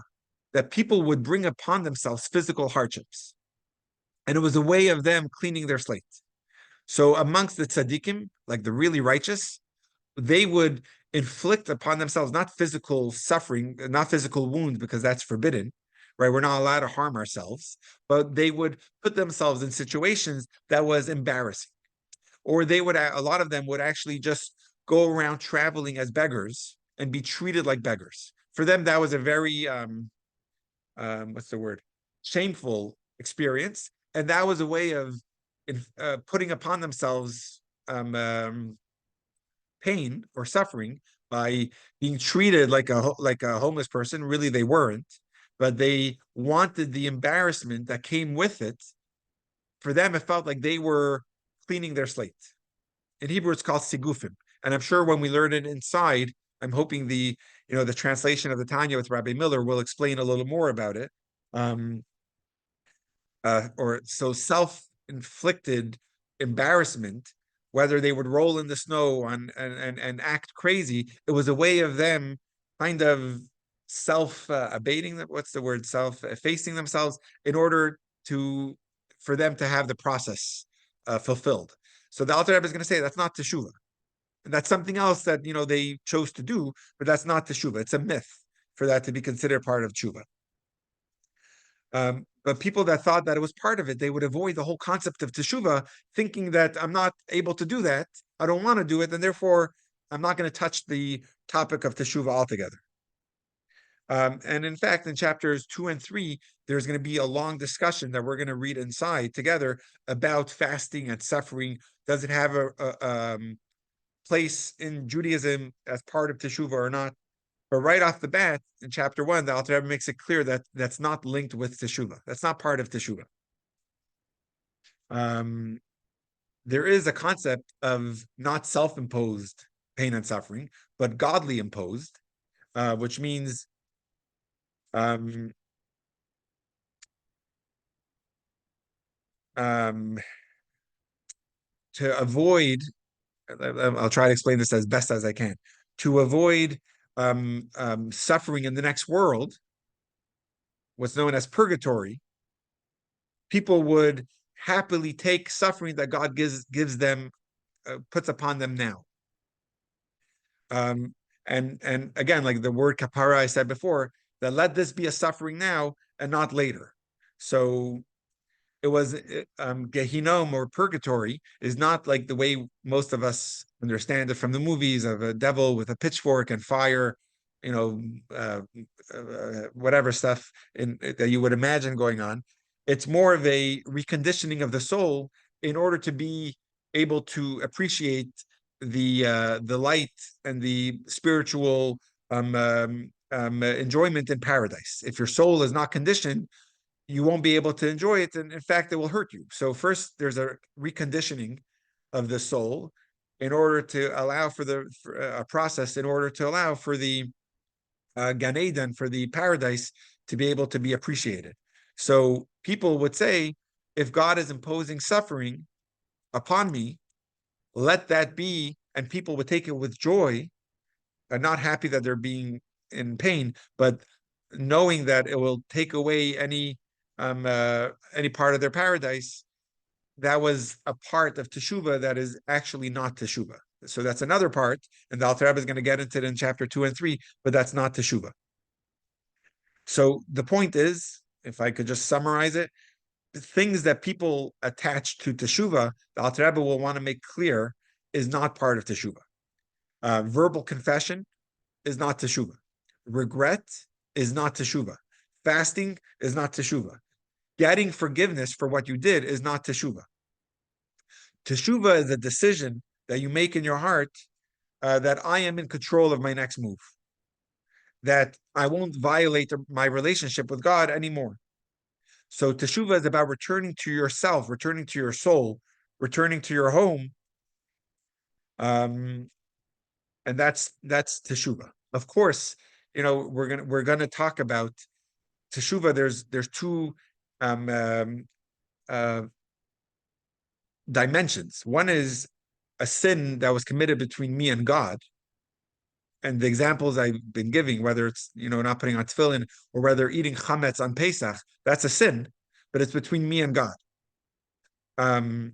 that people would bring upon themselves physical hardships, and it was a way of them cleaning their slate. So amongst the tzaddikim, like the really righteous, they would inflict upon themselves not physical suffering, not physical wounds, because that's forbidden, right? We're not allowed to harm ourselves, but they would put themselves in situations that was embarrassing. Or a lot of them would actually just go around traveling as beggars and be treated like beggars. For them, that was a very, what's the word? Shameful experience. And that was a way of putting upon themselves pain or suffering by being treated like a homeless person. Really, they weren't, but they wanted the embarrassment that came with it. For them, it felt like they were cleaning their slate. In Hebrew, it's called sigufim, and I'm sure when we learn it inside, I'm hoping the translation of the Tanya with Rabbi Miller will explain a little more about it. Or so self-inflicted embarrassment, whether they would roll in the snow and act crazy, it was a way of them kind of self-abating, what's the word, self-effacing themselves in order for them to have the process fulfilled. So the Alter Rebbe is going to say that's not teshuva. And that's something else that they chose to do, but that's not teshuva. It's a myth for that to be considered part of teshuva. But people that thought that it was part of it, they would avoid the whole concept of teshuva, thinking that I'm not able to do that, I don't want to do it, and therefore I'm not going to touch the topic of teshuva altogether. And in fact, in chapters 2 and 3, there's going to be a long discussion that we're going to read inside together about fasting and suffering. Does it have a place in Judaism as part of teshuva or not? But right off the bat, in chapter 1, the Alter Rebbe makes it clear that that's not linked with teshuva. That's not part of teshuva. There is a concept of not self-imposed pain and suffering, but godly imposed, which means to avoid, I'll try to explain this as best as I can, to avoid suffering in the next world, what's known as purgatory, people would happily take suffering that God gives them, puts upon them now. And again, like the word kapara I said before, that let this be a suffering now and not later. So it was Gehinnom, or purgatory, is not like the way most of us understand it from the movies of a devil with a pitchfork and fire, whatever stuff that you would imagine going on. It's more of a reconditioning of the soul in order to be able to appreciate the light and the spiritual enjoyment in paradise. If your soul is not conditioned, you won't be able to enjoy it, and in fact, it will hurt you. So first, there's a reconditioning of the soul in order to allow for a process in order to allow for the Gan Eden, for the paradise, to be able to be appreciated. So people would say, if God is imposing suffering upon me, let that be, and people would take it with joy, and not happy that they're being in pain, but knowing that it will take away any part of their paradise. That was a part of teshuva that is actually not teshuva. So that's another part, and the Alter Rebbe is going to get into it in chapter 2 and 3, but that's not teshuva. So the point is, if I could just summarize it, the things that people attach to teshuva, the Alter Rebbe will want to make clear, is not part of teshuva. Verbal confession is not teshuva. Regret is not teshuva. Fasting is not teshuva. Getting forgiveness for what you did is not teshuva. Teshuva is a decision that you make in your heart that I am in control of my next move, that I won't violate my relationship with God anymore. So teshuva is about returning to yourself, returning to your soul, returning to your home. And that's teshuva. Of course, we're gonna talk about teshuva. There's two uh, dimensions. One is a sin that was committed between me and God. And the examples I've been giving, whether it's not putting on tefillin or whether eating chametz on Pesach, that's a sin, but it's between me and God. And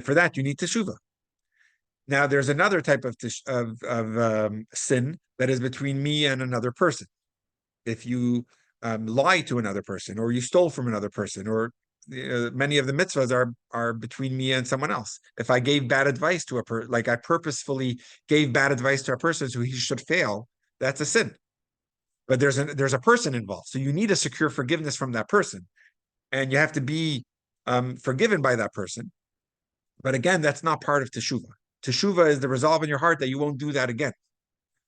for that you need teshuva. Now there's another type of sin that is between me and another person. If you lie to another person, or you stole from another person, or many of the mitzvahs are between me and someone else. If I gave bad advice to a person, like I purposefully gave bad advice to a person so he should fail, that's a sin. But there's a person involved, so you need to secure forgiveness from that person, and you have to be forgiven by that person. But again, that's not part of teshuva. Teshuva is the resolve in your heart that you won't do that again.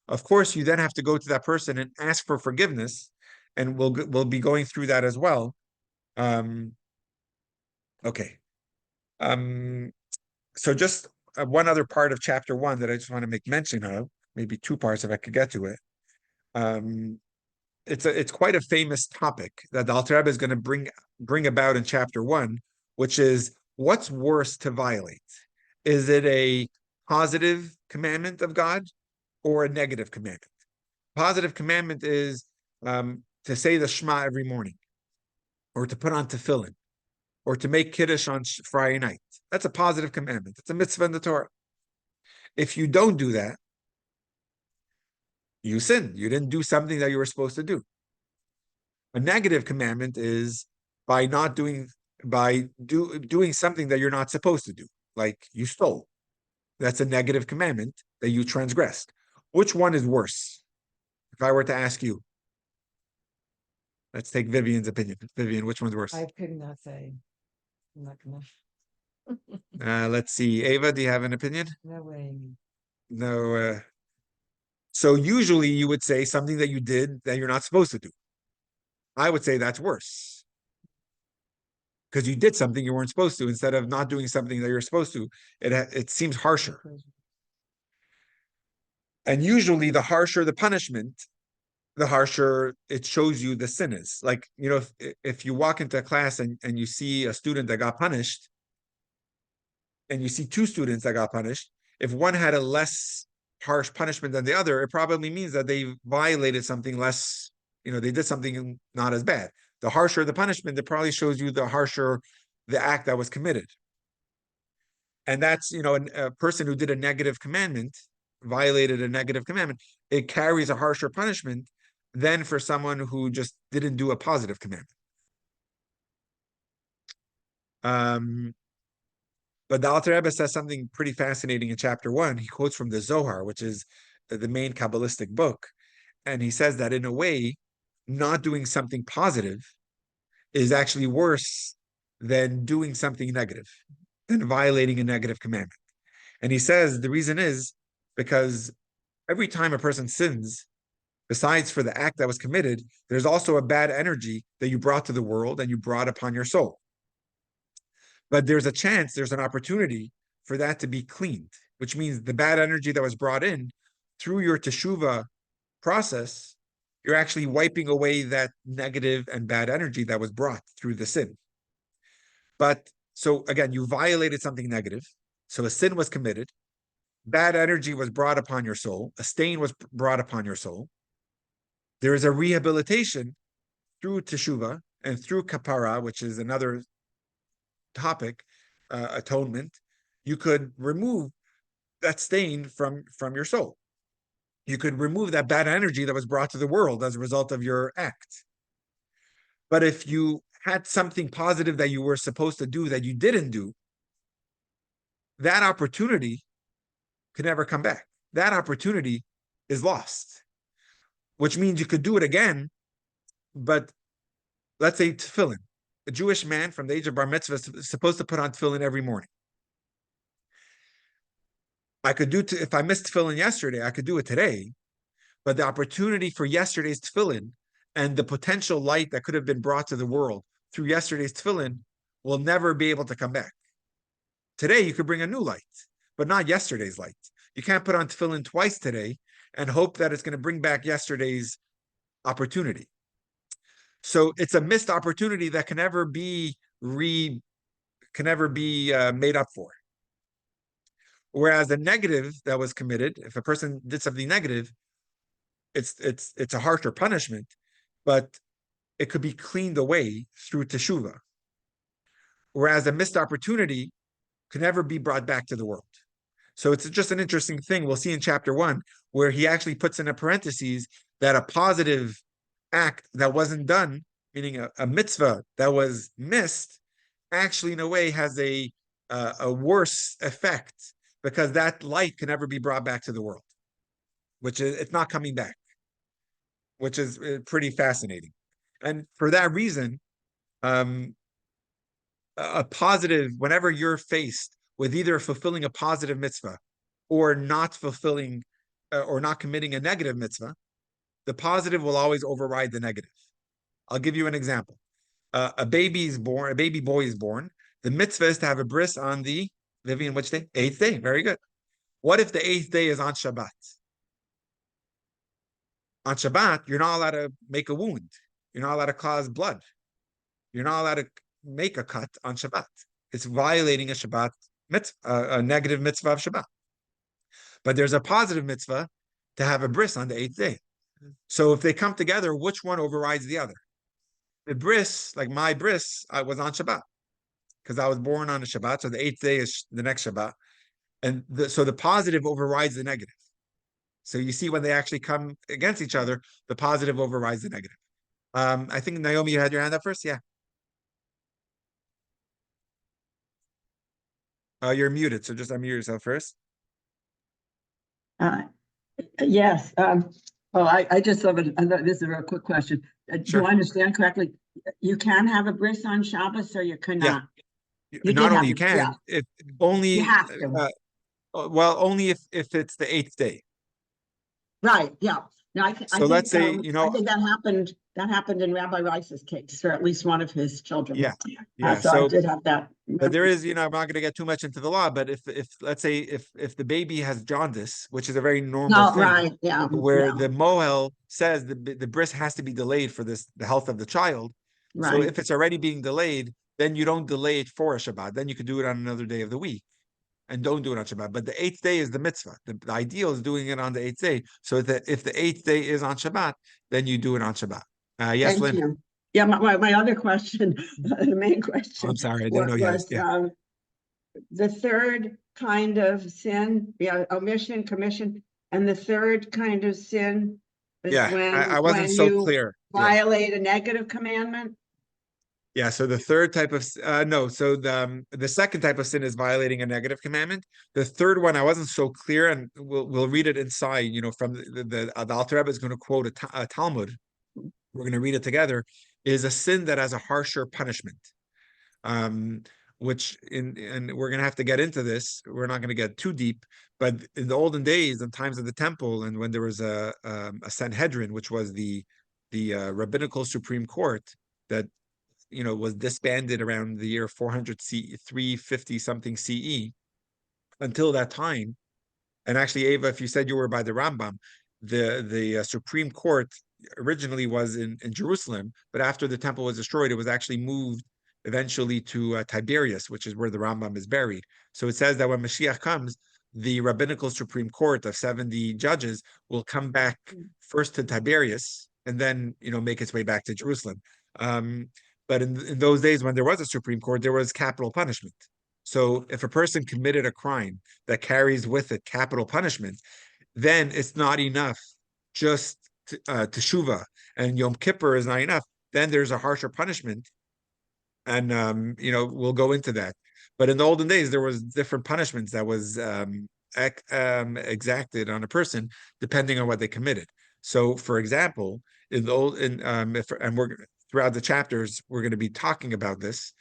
Of course, you then have to go to that person and ask for forgiveness, and we'll be going through that as well. Okay. So just one other part of chapter 1 that I just want to make mention of, maybe two parts if I could get to it. It's quite a famous topic that the Alter Rebbe is going to bring about in chapter 1, which is what's worse to violate? Is it a positive commandment of God or a negative commandment? Positive commandment is to say the Shema every morning, or to put on tefillin, or to make kiddush on Friday night. That's a positive commandment. It's a mitzvah in the Torah. If you don't do that, you sin. You didn't do something that you were supposed to do. A negative commandment is doing something that you're not supposed to do, like you stole. That's a negative commandment that you transgressed. Which one is worse? If I were to ask you, let's take Vivian's opinion. Vivian, which one's worse? I could not say. I'm not gonna. Let's see. Ava, do you have an opinion? No way. No. So usually you would say something that you did that you're not supposed to do. I would say that's worse, because you did something you weren't supposed to instead of not doing something that you're supposed to. It seems harsher. And usually the harsher the punishment, the harsher it shows you the sin is. Like, if you walk into a class and you see a student that got punished, and you see two students that got punished, if one had a less harsh punishment than the other, it probably means that they violated something less, they did something not as bad. The harsher the punishment, it probably shows you the harsher the act that was committed. And that's, a person who did a negative commandment, violated a negative commandment, it carries a harsher punishment than for someone who just didn't do a positive commandment. But the Alter Rebbe says something pretty fascinating in chapter 1. He quotes from the Zohar, which is the main Kabbalistic book. And he says that in a way, not doing something positive is actually worse than doing something negative, than violating a negative commandment. And he says the reason is because every time a person sins, besides for the act that was committed, there's also a bad energy that you brought to the world and you brought upon your soul. But there's an opportunity for that to be cleaned, which means the bad energy that was brought in through your teshuva process, you're actually wiping away that negative and bad energy that was brought through the sin. But so again, you violated something negative. So a sin was committed, bad energy was brought upon your soul, a stain was brought upon your soul. There is a rehabilitation through teshuva and through kapara, which is another topic, atonement. You could remove that stain from your soul. You could remove that bad energy that was brought to the world as a result of your act. But if you had something positive that you were supposed to do that you didn't do, that opportunity could never come back. That opportunity is lost, which means you could do it again. But let's say tefillin. A Jewish man from the age of bar mitzvah is supposed to put on tefillin every morning. I could do if I missed tefillin yesterday, I could do it today. But the opportunity for yesterday's tefillin and the potential light that could have been brought to the world through yesterday's tefillin will never be able to come back. Today, you could bring a new light, but not yesterday's light. You can't put on tefillin twice today and hope that it's going to bring back yesterday's opportunity. So it's a missed opportunity that can never be made up for. Whereas the negative that was committed, if a person did something negative, it's a harsher punishment, but it could be cleaned away through teshuva. Whereas a missed opportunity could never be brought back to the world. So it's just an interesting thing. We'll see in chapter 1, where he actually puts in a parentheses that a positive act that wasn't done, meaning a mitzvah that was missed, actually in a way has a worse effect, because that light can never be brought back to the world, which is, it's not coming back, which is pretty fascinating. And for that reason, a positive, whenever you're faced with either fulfilling a positive mitzvah or not fulfilling or not committing a negative mitzvah, the positive will always override the negative. I'll give you an example. A baby boy is born. The mitzvah is to have a bris on the, Vivian, which day? 8th day. Very good. What if the 8th day is on Shabbat? On Shabbat, you're not allowed to make a wound. You're not allowed to cause blood. You're not allowed to make a cut on Shabbat. It's violating a Shabbat mitzvah, a negative mitzvah of Shabbat. But there's a positive mitzvah to have a bris on the 8th day. So if they come together, which one overrides the other? The bris, like my bris, I was on Shabbat because I was born on a Shabbat. So the 8th day is the next Shabbat. And so the positive overrides the negative. So you see when they actually come against each other, the positive overrides the negative. I think, Naomi, you had your hand up first? Yeah. You're muted, so just unmute yourself first. Yes, well, I just have this is a real quick question. Sure. Do I understand correctly? You can have a bris on Shabbos or you cannot? You Not did only have you to, can, yeah. if only, You have to. well, only if it's the 8th day. Right, yeah. No, I So let's say, think that happened in Rabbi Rice's case, or at least one of his children. Yeah, yeah. So I did have that. But there is, I'm not going to get too much into the law, but if let's say if the baby has jaundice, which is a very normal thing, Right, yeah. where Yeah, the mohel says the bris has to be delayed for the health of the child. So right. if it's already being delayed, then you don't delay it for a Shabbat. Then you could do it on another day of the week, and don't do it on Shabbat. But the 8th day is the mitzvah. The ideal is doing it on the 8th day. So that if the 8th day is on Shabbat, then you do it on Shabbat. Yes, Thank Lynn. you. Yeah, my other question, the main question. I'm sorry, I didn't know you had. Yeah. The third kind of sin, omission, commission, and the third kind of sin is Yeah, when I wasn't so you clear. violate a negative commandment. Yeah, so the third type of no, so the second type of sin is violating a negative commandment. The third one I wasn't so clear, and we'll read it inside. From the Alter Rebbe is going to quote a Talmud. We're going to read it together. Is a sin that has a harsher punishment, which and we're going to have to get into this. We're not going to get too deep, but in the olden days, in times of the temple, and when there was a Sanhedrin, which was the rabbinical Supreme Court that was disbanded around the year 400 CE, 350 something CE. Until that time, and actually, Ava, if you said you were by the Rambam, the Supreme Court originally was in Jerusalem, but after the temple was destroyed, it was actually moved eventually to Tiberias, which is where the Rambam is buried. So it says that when Mashiach comes, the rabbinical Supreme Court of 70 judges will come back first to Tiberias and then make its way back to Jerusalem. But in those days, when there was a Supreme Court, there was capital punishment. So if a person committed a crime that carries with it capital punishment, then it's not enough just teshuva, and Yom Kippur is not enough. Then there's a harsher punishment, and we'll go into that. But in the olden days, there was different punishments that was exacted on a person depending on what they committed. So, for example, throughout the chapters, we're going to be talking about this.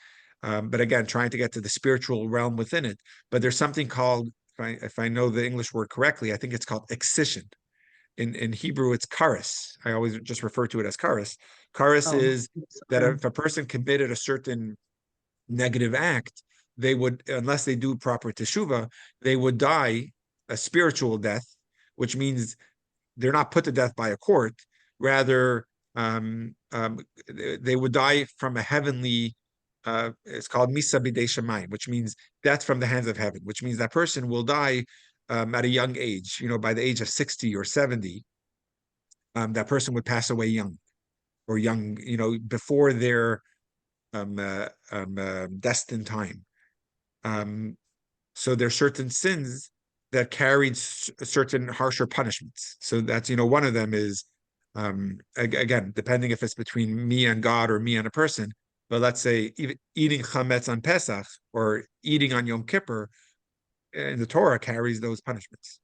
But again, trying to get to the spiritual realm within it. But there's something called if I know the English word correctly, I think it's called excision. In Hebrew, it's karis. I always just refer to it as karis. Karis Oh, is that if a person committed a certain negative act, they would, unless they do proper teshuva, they would die a spiritual death, which means they're not put to death by a court. Rather, they would die from a heavenly. It's called misa b'dei shamayim, which means death from the hands of heaven. Which means that person will die at a young age. By the age of 60 or 70, that person would pass away young, or young. Before their destined time. So there's certain sins that carried certain harsher punishments. So that's, one of them is, again, depending if it's between me and God or me and a person, but let's say eating chametz on Pesach or eating on Yom Kippur in the Torah carries those punishments.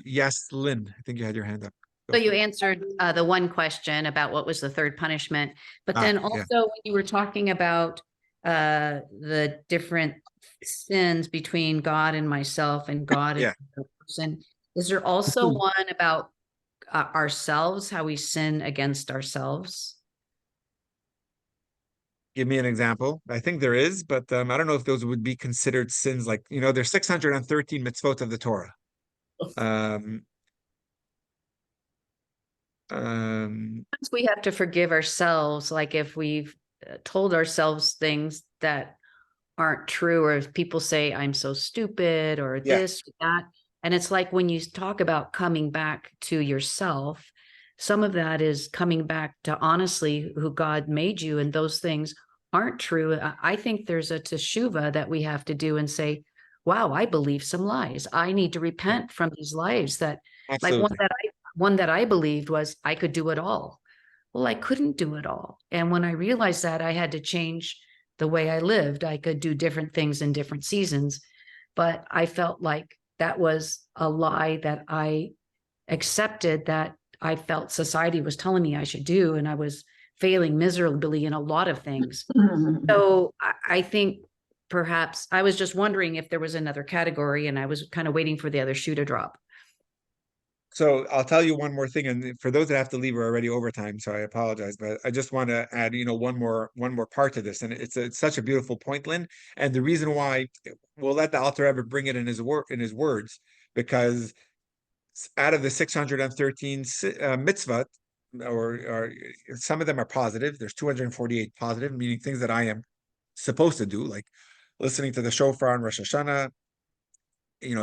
Yes, Lynn, I think you had your hand up. So you answered the one question about what was the third punishment, but then yeah. also when you were talking about the different sins between God and myself and God and Yeah. the person, is there also one about ourselves, how we sin against ourselves? Give me an example. I think there is, but I don't know if those would be considered sins. Like, there's 613 mitzvot of the Torah. Sometimes we have to forgive ourselves, like if we've told ourselves things that aren't true, or if people say I'm so stupid or Yeah. this or that. And it's like when you talk about coming back to yourself, some of that is coming back to honestly who God made you, and those things aren't true. I think there's a teshuva that we have to do and say, wow, I believe some lies. I need to repent from these lies that, like Absolutely. one that I believed was I could do it all. Well, I couldn't do it all. And when I realized that, I had to change the way I lived. I could do different things in different seasons, but I felt like that was a lie that I accepted, that I felt society was telling me I should do, and I was failing miserably in a lot of things. So I think perhaps I was just wondering if there was another category, and I was kind of waiting for the other shoe to drop. So I'll tell you one more thing, and for those that have to leave are already overtime, so I apologize, but I just want to add, one more part to this, and it's such a beautiful point, Lynn. And the reason why we'll let the Alter Rebbe bring it in his words, because out of the 613 mitzvot, or some of them are positive. There's 248 positive, meaning things that I am supposed to do, like listening to the shofar on Rosh Hashanah,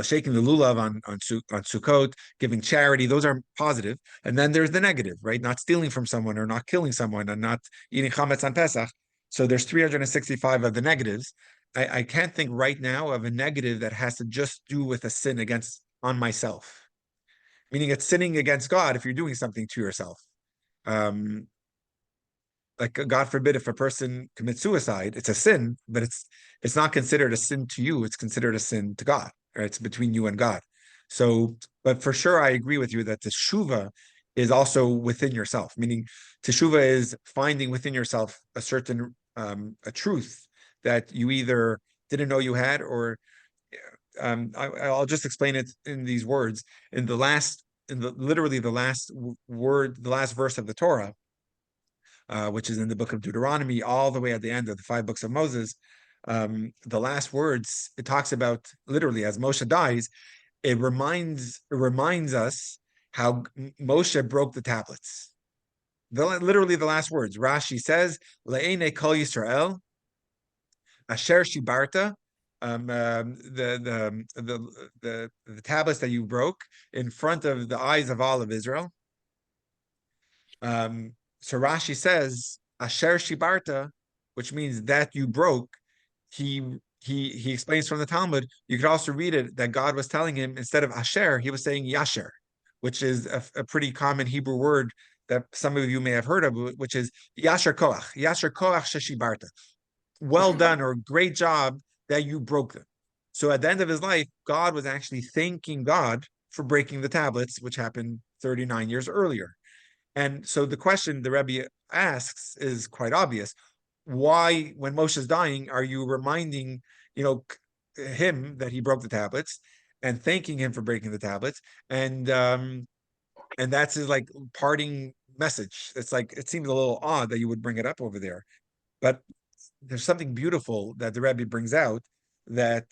shaking the lulav on Sukkot, giving charity. Those are positive. And then there's the negative, right? Not stealing from someone, or not killing someone, and not eating chametz on Pesach. So there's 365 of the negatives. I can't think right now of a negative that has to just do with a sin on myself. Meaning it's sinning against God if you're doing something to yourself. Like, God forbid, if a person commits suicide, it's a sin, but it's not considered a sin to you. It's considered a sin to God. Right? It's between you and God. So, but for sure, I agree with you that teshuva is also within yourself. Meaning, teshuva is finding within yourself a certain a truth that you either didn't know you had, or I'll just explain it in these words. Literally the last word, the last verse of the Torah, which is in the book of Deuteronomy, all the way at the end of the 5 books of Moses. The last words, it talks about, literally, as Moshe dies, it reminds us how Moshe broke the tablets. Literally the last words. Rashi says, "Le'ene kol Yisrael, asher shibarta," the tablets that you broke in front of the eyes of all of Israel. So Rashi says, Asher Shibarta, which means that you broke. He explains from the Talmud. You could also read it that God was telling him, instead of Asher, he was saying Yasher, which is a pretty common Hebrew word that some of you may have heard of, which is Yasher Koach Sheshibarta. Well done, or great job that you broke them. So at the end of his life, God was actually thanking God for breaking the tablets, which happened 39 years earlier. And so the question the Rebbe asks is quite obvious. Why, when Moshe's dying, are you reminding, him that he broke the tablets and thanking him for breaking the tablets. And that's his like parting message. It's like, it seems a little odd that you would bring it up over there, but there's something beautiful that the Rebbe brings out, that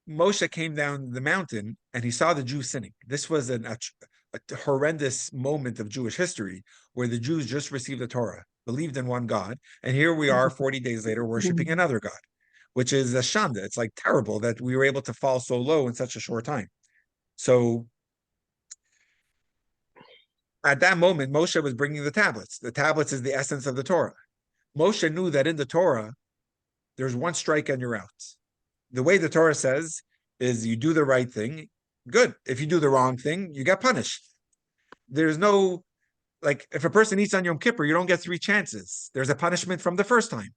Moshe came down the mountain and he saw the Jews sinning. This was a horrendous moment of Jewish history where the Jews just received the Torah, believed in one God, and here we are 40 days later worshiping another God, which is a shanda. It's like terrible that we were able to fall so low in such a short time. So at that moment, Moshe was bringing the tablets. The tablets is the essence of the Torah. Moshe knew that in the Torah, there's one strike and you're out. The way the Torah says is you do the right thing, good. If you do the wrong thing, you get punished. There's no, like, if a person eats on Yom Kippur, you don't get 3 chances. There's a punishment from the first time.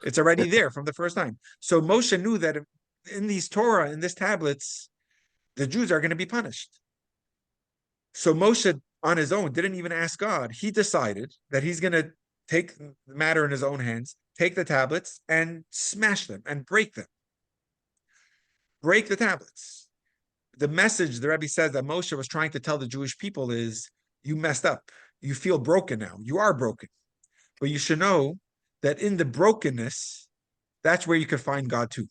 It's already there from the first time. So Moshe knew that in these Torah, in these tablets, the Jews are going to be punished. So Moshe, on his own, didn't even ask God. He decided that he's going to take the matter in his own hands, take the tablets and smash them and break them. Break the tablets. The message the Rebbe says that Moshe was trying to tell the Jewish people is, you messed up. You feel broken now. You are broken. But you should know that in the brokenness, that's where you can find God too.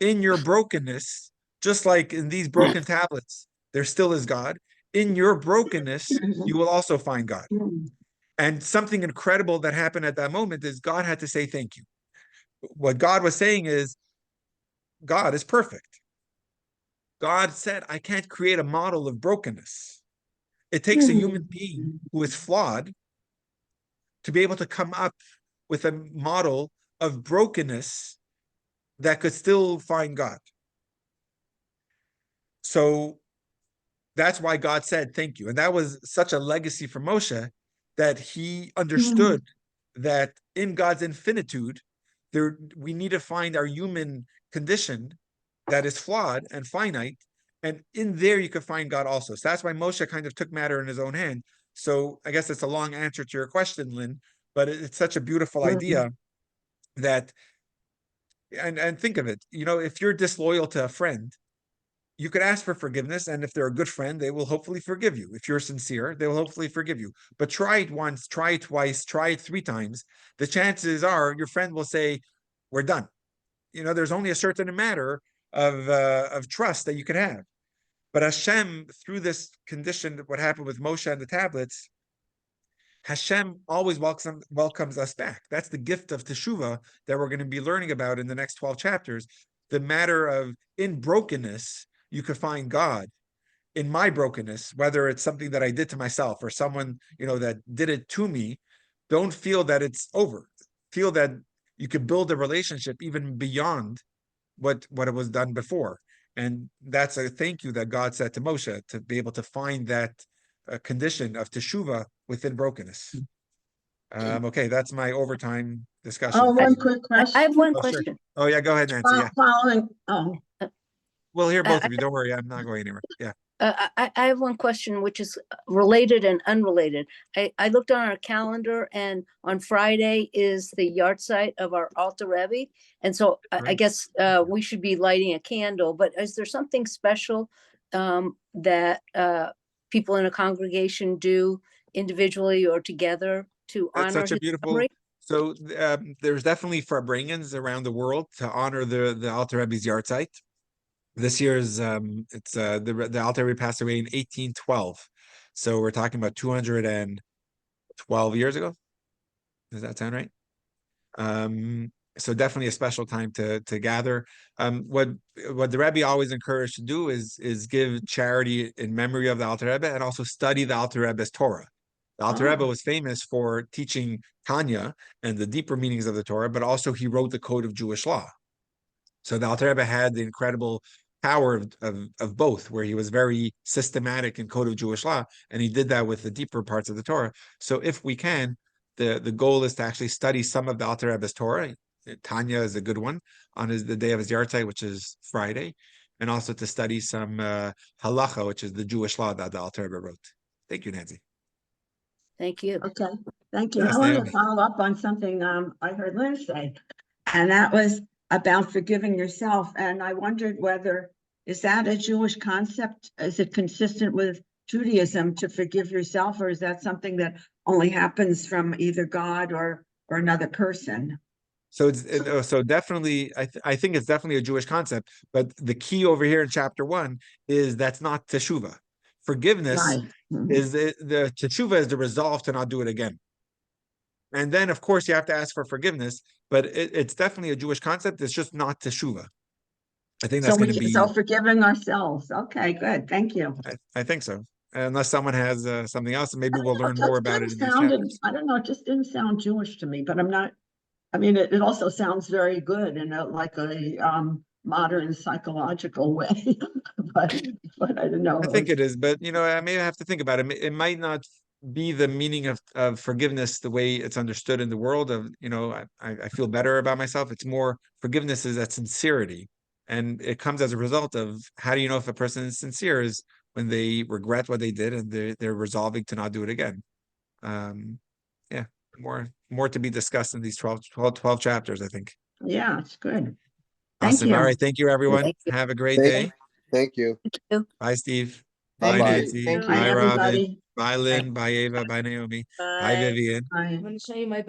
In your brokenness, just like in these broken tablets, there still is God. In your brokenness, you will also find God. And something incredible that happened at that moment is God had to say thank you. What God was saying is, God is perfect. God said, I can't create a model of brokenness. It takes a human being who is flawed to be able to come up with a model of brokenness that could still find God. So that's why God said, thank you. And that was such a legacy for Moshe, that he understood that in God's infinitude, we need to find our human condition that is flawed and finite. And in there, you could find God also. So that's why Moshe kind of took matter in his own hand. So I guess it's a long answer to your question, Lynn, but it's such a beautiful idea that, and think of it, if you're disloyal to a friend, you could ask for forgiveness, and if they're a good friend, they will hopefully forgive you. If you're sincere, they will hopefully forgive you. But try it once, try it twice, try it 3 times. The chances are your friend will say, we're done. There's only a certain matter of trust that you can have. But Hashem, through this condition, what happened with Moshe and the tablets, Hashem always welcomes us back. That's the gift of teshuva that we're going to be learning about in the next 12 chapters. The matter of, in brokenness, you could find God. In my brokenness, whether it's something that I did to myself or someone, that did it to me, don't feel that it's over. Feel that you could build a relationship even beyond what it was done before. And that's a thank you that God said to Moshe, to be able to find that condition of teshuva within brokenness. Okay, that's my overtime discussion. Oh, one quick I question. have one Oh, sure. question. Oh, yeah, go ahead, Nancy. Yeah, Following, we'll hear both I- of you. Don't worry, I'm not going anywhere. Yeah. I have one question which is related and unrelated. I looked on our calendar and on Friday is the yard site of our Alter Rebbe. And so I Right. guess we should be lighting a candle, but is there something special that people in a congregation do individually or together to That's honor such a his beautiful. memory? So there's definitely Farbrengens around the world to honor the Alter Rebbe's yard site. This year's the Alter Rebbe passed away in 1812, so we're talking about 212 years ago. Does that sound right? So definitely a special time to gather. What the Rebbe always encouraged to do is give charity in memory of the Alter Rebbe and also study the Alter Rebbe's Torah. The Alter Rebbe was famous for teaching Tanya and the deeper meanings of the Torah, but also he wrote the Code of Jewish Law. So the Alter Rebbe had the incredible power of both, where he was very systematic in Code of Jewish Law, and he did that with the deeper parts of the Torah. So if we can, the goal is to actually study some of the Alter Rebbe's Torah. Tanya is a good one on the day of his yard site, which is Friday, and also to study some halacha, which is the Jewish law that the Alter Rebbe wrote. Thank you, Nancy. Thank you. Okay, thank you. Yes, I want Naomi. to follow up on something I heard Lynn say, and that was about forgiving yourself. And I wondered whether, is that a Jewish concept? Is it consistent with Judaism to forgive yourself, or is that something that only happens from either God or another person? So so definitely, I think it's definitely a Jewish concept. But the key over here in chapter 1 is that's not teshuva. Forgiveness Right. Mhm. is the teshuva is the resolve to not do it again. And then, of course, you have to ask for forgiveness, but it's definitely a Jewish concept. It's just not teshuva. I think that's So going to be. so forgiving ourselves. Okay, good. Thank you. I think so. Unless someone has something else, and maybe we'll learn It more about it just in these sounded, chapters. I don't know, it just didn't sound Jewish to me, but I'm not, I mean, it also sounds very good in like a modern psychological way, but I don't know. I think it is, but I may have to think about it. It might not be the meaning of forgiveness the way it's understood in the world of, I feel better about myself. It's more forgiveness is that sincerity. And it comes as a result of how do you know if a person is sincere is when they regret what they did and they're resolving to not do it again. Yeah, more to be discussed in these 12 chapters, I think. Yeah, it's good. Thank Awesome. All you. right. Thank you, everyone. Thank you. Have a great Thank day. Thank you. Bye, Steve. Thank Bye, Bye-bye. you. Nancy. Thank Bye, Bye, you. Robin. everybody. Bye, Lynn. Bye, Ava. Bye, Naomi. Bye, Bye. Vivian. Bye. I'm gonna show you my